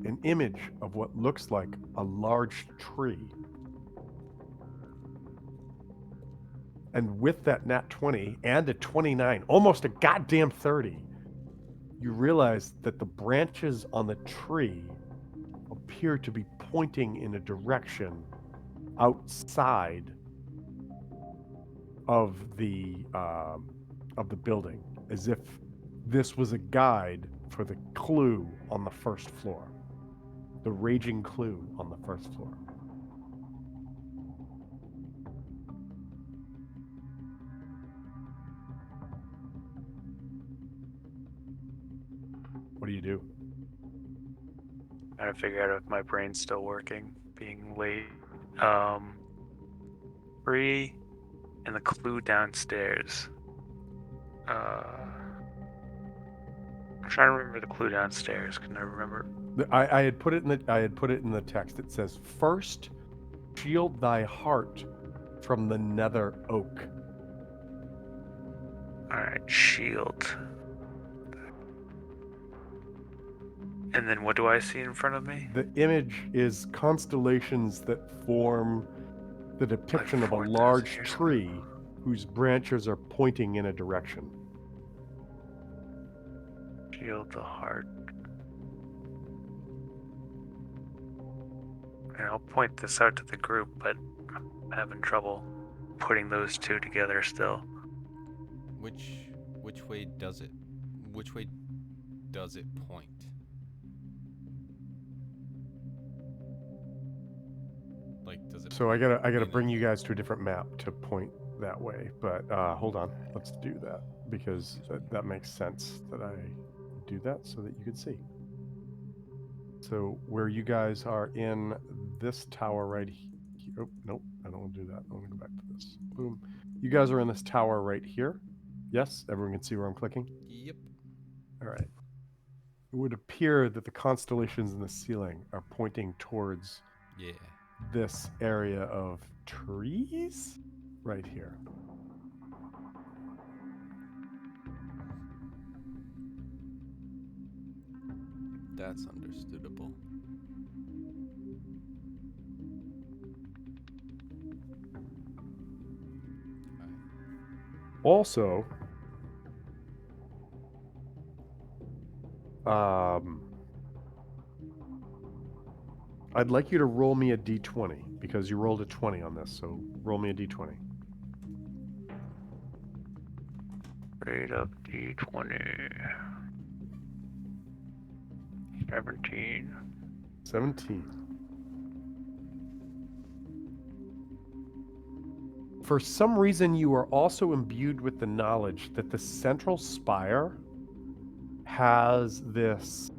an image of what looks like a large tree. And with that nat 20 and a 29, almost a goddamn 30, you realize that the branches on the tree appear to be pointing in a direction outside of the building, as if this was a guide for the clue on the first floor, the raging clue on the first floor. What do you do? Trying to figure out if my brain's still working. Being late. Free and the clue downstairs. I'm trying to remember the clue downstairs. Can I remember? I had put it in the text. It says, "First, shield thy heart from the nether oak." Alright, shield. And then what do I see in front of me? The image is constellations that form the depiction of a 4,000 large years ago. tree whose branches are pointing in a direction. Shield the heart. And I'll point this out to the group, but I'm having trouble putting those two together still. Which way does it? Which way does it point? Like, does it? So I gotta in bring a- you guys to a different map to point that way. But hold on, let's do that because that makes sense that I do that so that you can see. So where you guys are in this tower right here. Oh, nope, I don't want to do that. I want to go back to this. Boom. You guys are in this tower right here. Yes, everyone can see where I'm clicking. Yep. All right. It would appear that the constellations in the ceiling are pointing towards Yeah. this area of trees right here. That's understandable. Also, I'd like you to roll me a d20 because you rolled a 20 on this. So roll me a d20. Straight up D20. 17. 17. For some reason, you are also imbued with the knowledge that the central spire has this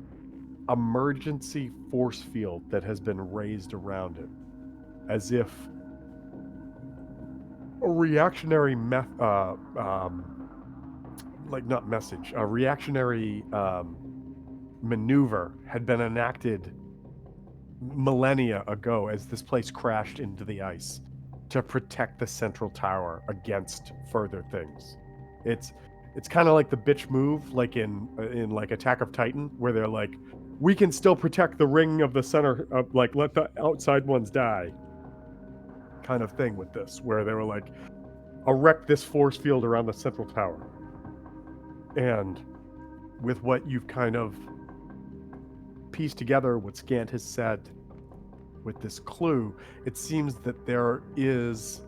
emergency force field that has been raised around it, as if a reactionary maneuver had been enacted millennia ago as this place crashed into the ice to protect the central tower against further things. It's kind of like the bitch move, like in like Attack of Titan, where they're like, we can still protect the ring of the center, of like let the outside ones die, kind of thing with this, where they were like, erect this force field around the central tower. And with what you've kind of pieced together, what Scant has said with this clue, it seems that there is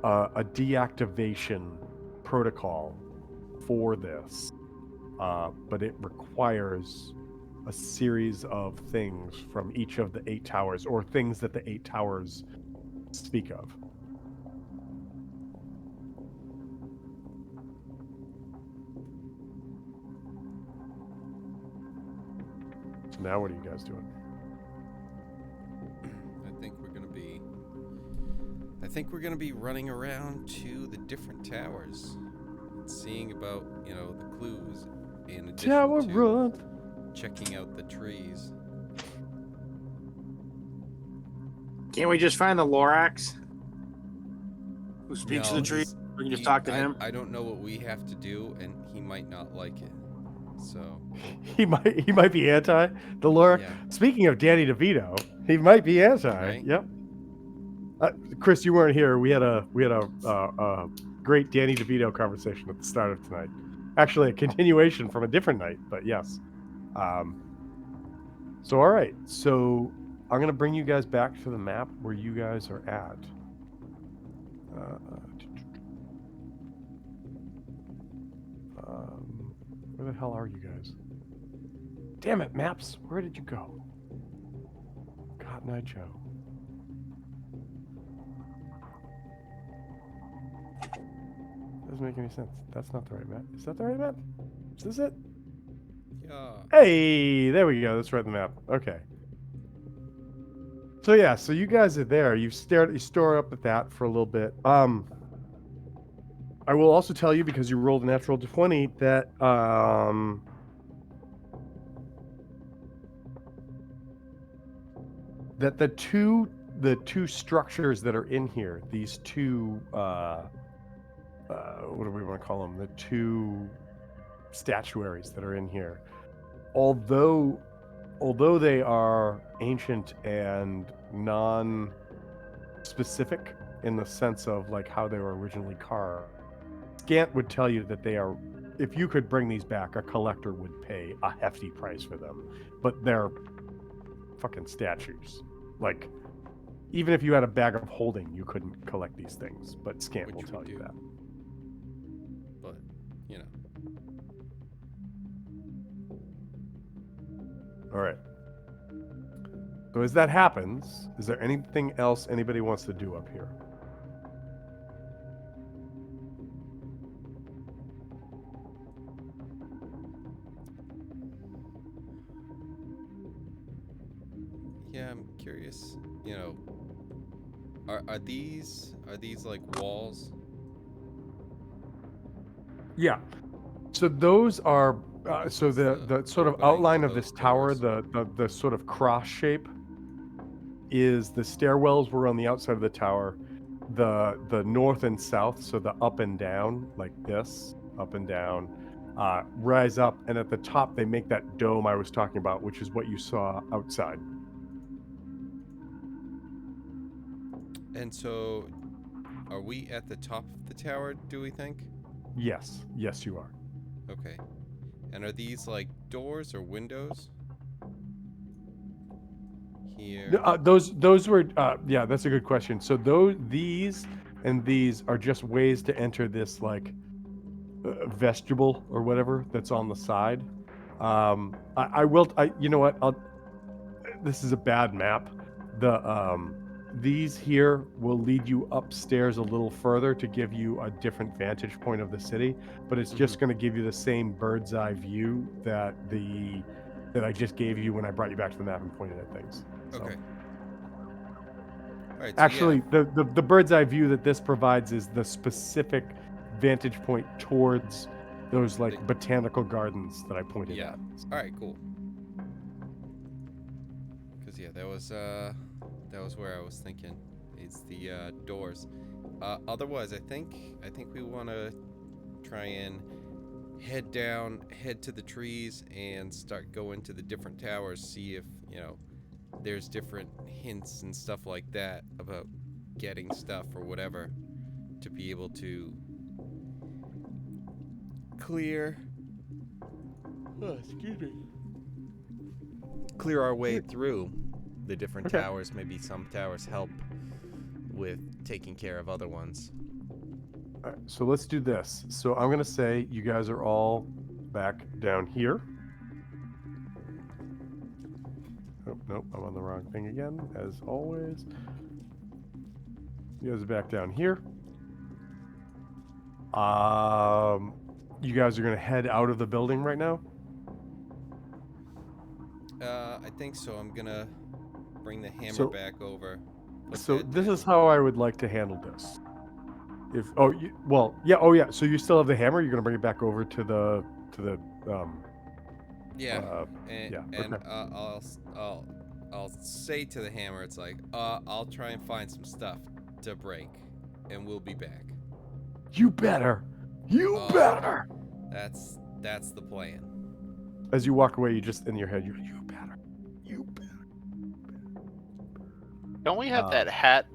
a deactivation protocol for this, but it requires a series of things from each of the 8 towers, or things that the 8 towers speak of. So now what are you guys doing? I think we're gonna be running around to the different towers and seeing about, the clues in addition Tower to run. checking out the trees. Can't we just find the Lorax who speaks to No, the tree? he's- We can just talk to him. I don't know what we have to do, and he might not like it. So He might be anti the lore. yeah, Speaking of Danny DeVito, he might be anti. Right. Yep. Chris, you weren't here. We had a great Danny DeVito conversation at the start of tonight. Actually, a continuation from a different night, but yes. So all right. So I'm gonna bring you guys back to the map where you guys are at. Where the hell are you guys? Damn it, maps! Where did you go? Cotton Eye Joe. Doesn't make any sense. That's not the right map. Is that the right map? Is this it? yeah. Hey, there we go. That's right, the map. Okay. So yeah, so you guys are there. You store up at that for a little bit. I will also tell you, because you rolled a natural 20, that that the two structures that are in here, these two what do we want to call them? The two statuaries that are in here, although they are ancient and non-specific in the sense of like how they were originally carved, Scant would tell you that they are, if you could bring these back, a collector would pay a hefty price for them. But they're fucking statues. Like, even if you had a bag of holding, you couldn't collect these things. But Scant will Which we tell you do. that. But you know, All right. So as that happens, is there anything else anybody wants to do up here? yeah, I'm curious. You know, are these like walls? Yeah. So those are so the sort of openings outline of of this those tower, doors. the sort of cross shape is the stairwells were on the outside of the tower. The north and south, so the up and down, like this, up and down, rise up, and at the top they make that dome I was talking about, which is what you saw outside. And so, are we at the top of the tower? Do we think? Yes, you are. Okay. And are these like doors or windows? Here. No, those were yeah, that's a good question. So these and these are just ways to enter this like vestibule or whatever that's on the side. I will. You know what? This is a bad map. These here will lead you upstairs a little further to give you a different vantage point of the city, but it's just going to give you the same bird's eye view that I just gave you when I brought you back to the map and pointed at things. So. Okay. All right. So Actually, yeah. the bird's eye view that this provides is the specific vantage point towards those like The- botanical gardens that I pointed Yeah. at. All right. Cool. Because yeah, that was where I was thinking. It's the doors. Otherwise, I think we want to try and head to the trees and start going to the different towers. See if there's different hints and stuff like that about getting stuff or whatever to be able to clear. Oh, excuse me. Clear our way through the different Okay. towers. Maybe some towers help with taking care of other ones. All right, so let's do this. So I'm gonna say you guys are all back down here. Oh, nope, I'm on the wrong thing again, as always. You guys are back down here. You guys are gonna head out of the building right now. I think so. I'm gonna bring the hammer So- back over. Put So that this down. is how I would like to handle this. So you still have the hammer. You're gonna bring it back over to the Yeah. uh, And, yeah, and okay. I'll I'll say to the hammer, it's like, I'll try and find some stuff to break, and we'll be back. You better. You better. That's the plan. As you walk away, you just in your head, you better. You better. Don't we have that hat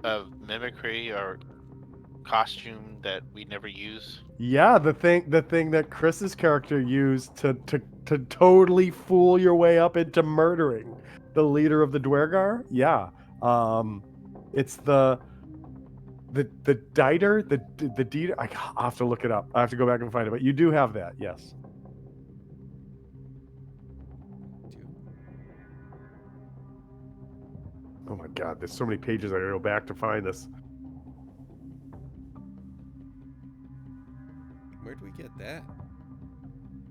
of mimicry or costume that we never use? Yeah, the thing that Chris's character used to totally fool your way up into murdering the leader of the Dwergar. Yeah. It's the Dieter, the Dieter. I'll have to look it up. I have to go back and find it. But you do have that, yes. Oh my God, there's so many pages I gotta go back to find this. Where'd we get that?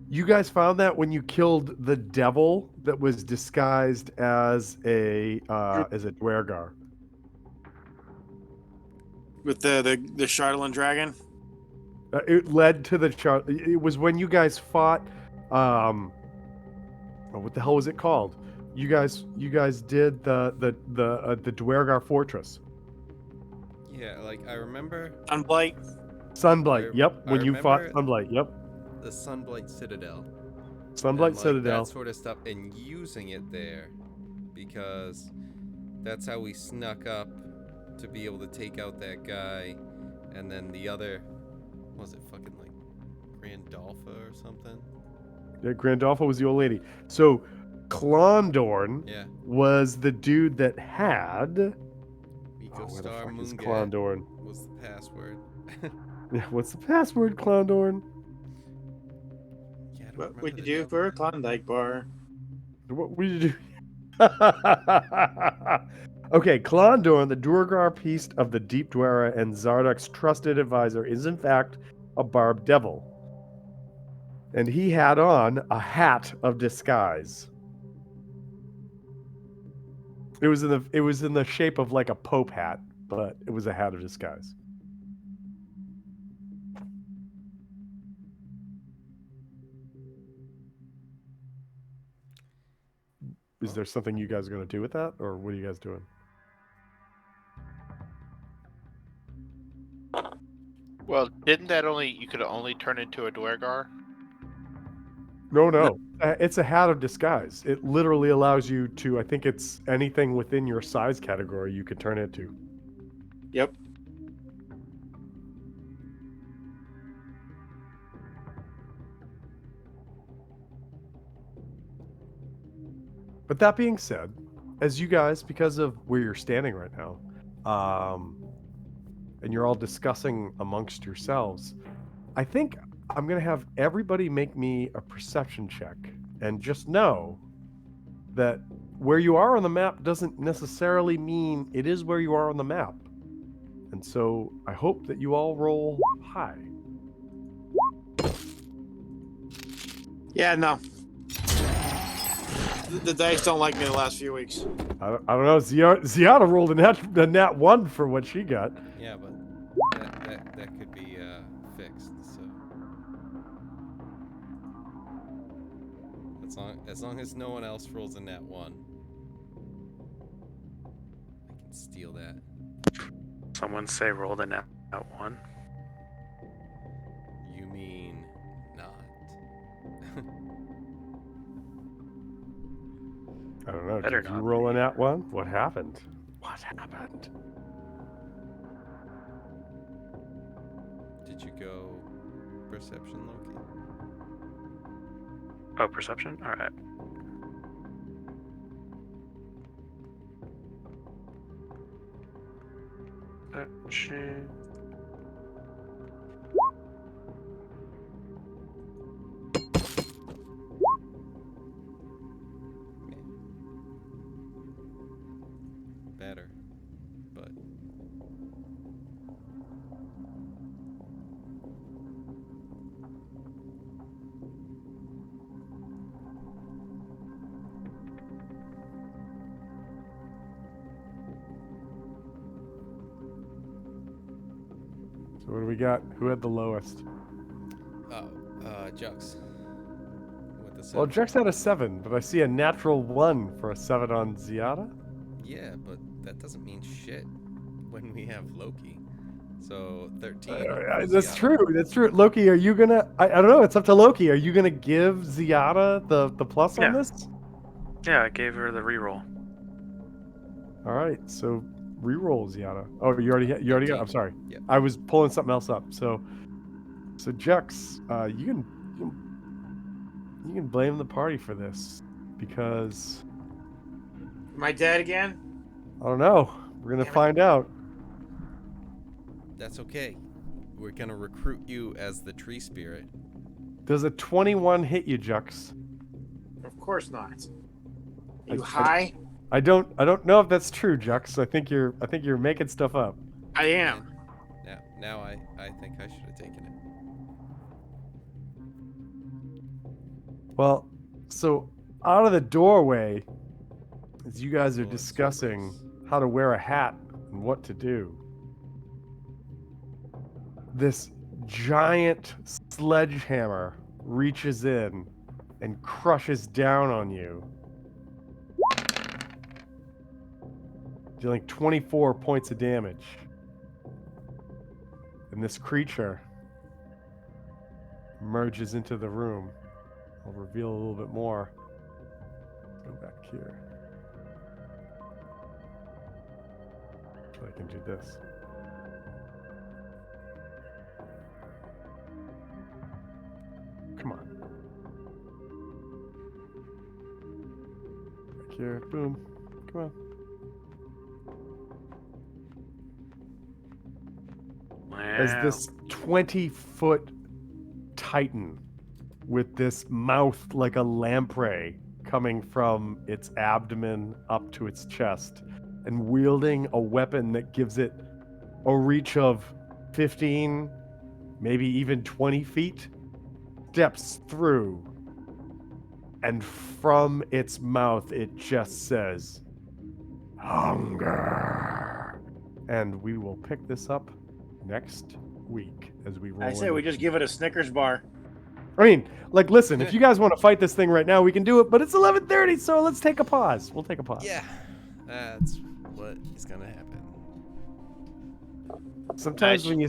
You guys found that when you killed the devil that was disguised as a Dwergar. With the Charlatan dragon. It led to the chart. It was when you guys fought. Oh, what the hell was it called? You guys did the Dwergar fortress. Yeah, like I remember Sunblight. Sunblight. Yep. I When you fought remember Sunblight. Yep. the Sunblight Citadel. Sunblight and, like, Citadel. that sort of stuff, and using it there because that's how we snuck up to be able to take out that guy, and then the other, what was it, fucking like Grandolpha or something? Yeah, Grandolpha was the old lady. So Klondorn Yeah. was the dude that had. Eco Where the Star fuck is Moongat Klondorn? was the password. Yeah, what's the password, Klondorn? Yeah, I don't What remember would you the do devil. for a Klondike bar? What would you do? Okay, Klondorn, the Duergar priest of the Deep Dwera and Zarduk's trusted advisor, is in fact a barbed devil. And he had on a hat of disguise. It was in the shape of like a pope hat, but it was a hat of disguise. Is there something you guys are going to do with that, or what are you guys doing? Well, didn't that you could only turn into a Dwergar? No. It's a hat of disguise. It literally allows you to, I think it's anything within your size category you could turn it to. Yep. But that being said, as you guys, because of where you're standing right now, and you're all discussing amongst yourselves, I think I'm going to have everybody make me a perception check. And just know that where you are on the map doesn't necessarily mean it is where you are on the map. And so I hope that you all roll high. Yeah, no. The dice don't like me the last few weeks. I don't know. Ziana rolled a nat 1 for what she got. Yeah, but that could be fixed. So as long as no one else rolls a nat 1, I can steal that. Someone say roll the nat 1. You mean not? I don't know. Better Did you not roll a be. nat 1? What happened? What happened? Did you go perception, Loki? Oh, perception? Alright. Perception. Better, but So what do we got? Who had the lowest? Jux with the So, Well, Jex had a 7, but I see a natural 1 for a 7 on Ziada. yeah, but that doesn't mean shit when we have Loki. So 13. for That's Ziada. true. That's true. Loki, are you gonna? I don't know. It's up to Loki. Are you gonna give Ziada the plus on Yeah. this? Yeah, I gave her the reroll. All right. So reroll Ziada. Oh, you already got. 13. I'm sorry. Yep. I was pulling something else up. So Jex, you can blame the party for this because Am I dead again? I don't know. We're gonna Damn it. find out. That's okay. We're gonna recruit you as the tree spirit. Does a 21 hit you, Jex? Of course not. I- You high? I don't know if that's true, Jex. I think you're making stuff up. I am. Now I think I should have taken it. Well, so out of the doorway, as you guys are Well, it's discussing circles. how to wear a hat and what to do, this giant sledgehammer reaches in and crushes down on you, dealing 24 points of damage. And this creature merges into the room. I'll reveal a little bit more. Let's go back here. So I can do this. Come on. Back here. Boom. Come on. As Wow. this 20-foot titan with this mouth like a lamprey coming from its abdomen up to its chest and wielding a weapon that gives it a reach of 15, maybe even 20 feet, steps through, and from its mouth it just says, "Hunger." And we will pick this up next week as we roll. I say into- we just give it a Snickers bar. I mean, like, listen, if you guys want to fight this thing right now, we can do it, but it's 11:30, so let's take a pause. We'll take a pause. Yeah, that's what is gonna happen. Sometimes when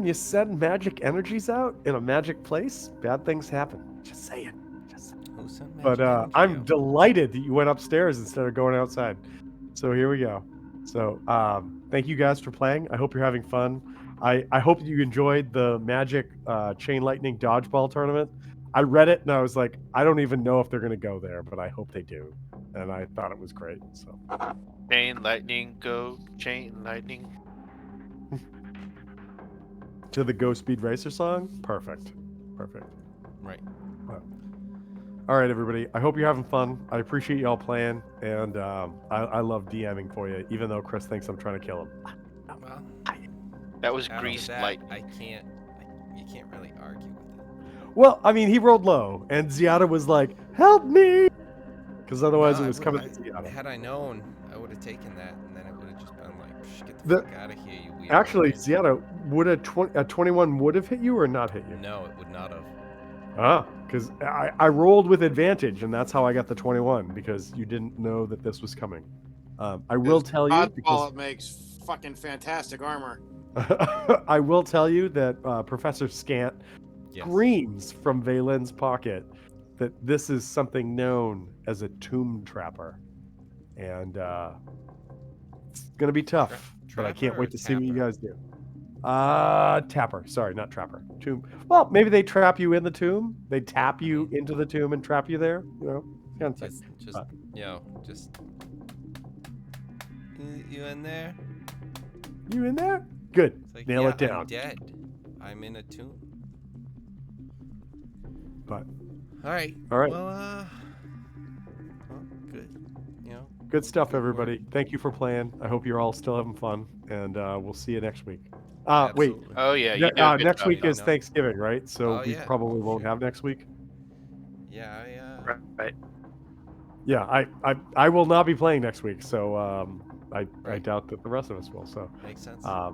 you send magic energies out in a magic place, bad things happen. Just saying. Who sent But magic energy I'm out? delighted that you went upstairs instead of going outside. So here we go. So thank you guys for playing. I hope you're having fun. I hope you enjoyed the Magic Chain Lightning Dodgeball tournament. I read it and I was like, I don't even know if they're going to go there, but I hope they do. And I thought it was great. So Chain lightning, go chain lightning. to the Go Speed Racer song, perfect. Right. All right, everybody. I hope you're having fun. I appreciate y'all playing, and I love DMing for you, even though Chris thinks I'm trying to kill him. Well, That was after greased that, light. you can't really argue with it. Well, I mean, he rolled low, and Ziada was like, "Help me," because otherwise No, it I was would- coming I- to Ziada. Had I known, I would have taken that, and then it would have just been like, "Psh, get the The- fuck out of here, you weirdo." Actually, Ziada, would a 21 would have hit you or not hit you? No, it would not have. Ah, because I rolled with advantage, and that's how I got the 21, because you didn't know that this was coming. I will tell you, because Oddball makes fucking fantastic armor. I will tell you that Professor Scant Yes. screams from Valen's pocket that this is something known as a tomb trapper, and it's gonna be tough. But I can't Trapper wait or to see what you tapper? guys do. Tapper. Sorry, not trapper. Tomb. Well, maybe they trap you in the tomb. They tap you into the tomb and trap you there. You know, kind of thing. Just Uh, just. You in there? You in there? Good. It's like, Nail yeah, it down. I'm dead. I'm in a tomb. But All right. All right. Well, good. You know. good stuff, Good work. everybody. Thank you for playing. I hope you're all still having fun, and we'll see you next week. Wait. Absolutely. Oh yeah, you do a good Next job, week Tom. is Thanksgiving, right? So Oh, we yeah. probably Oh, won't shit. have next week. Yeah, Right. Yeah, I will not be playing next week, so I Right. doubt that the rest of us will. So makes sense. yeah,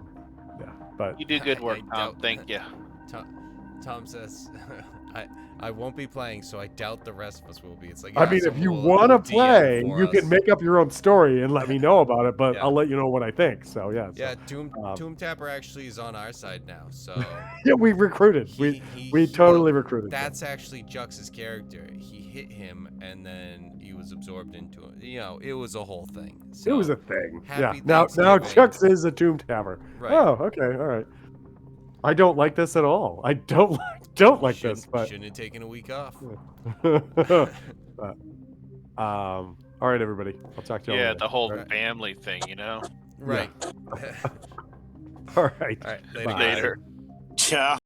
but You do good work, I Tom. doubt- Thank you. Tom says, I won't be playing, so I doubt the rest of us will be. It's like, I yeah, mean, if someone you will want to DM play, for you can us. make up your own story and let me know about it. But Yeah. I'll let you know what I think. So yeah. Yeah, So, Tomb Tapper actually is on our side now, so yeah, we recruited. We totally recruited. So. That's actually Jux's character. He hit him, and then he was absorbed into it. You know, it was a whole thing. So It was a thing. happy Yeah. Now Thanksgiving. Chuck's is a Tomb Tapper. Right. Oh, okay, all right. I don't like this at all. I don't like this, but shouldn't have taken a week off. but, all right, everybody. I'll talk to you all Yeah, later. the whole All right. family thing, you know. Right. All right. All right. Later. Bye. guys. Later. Yeah.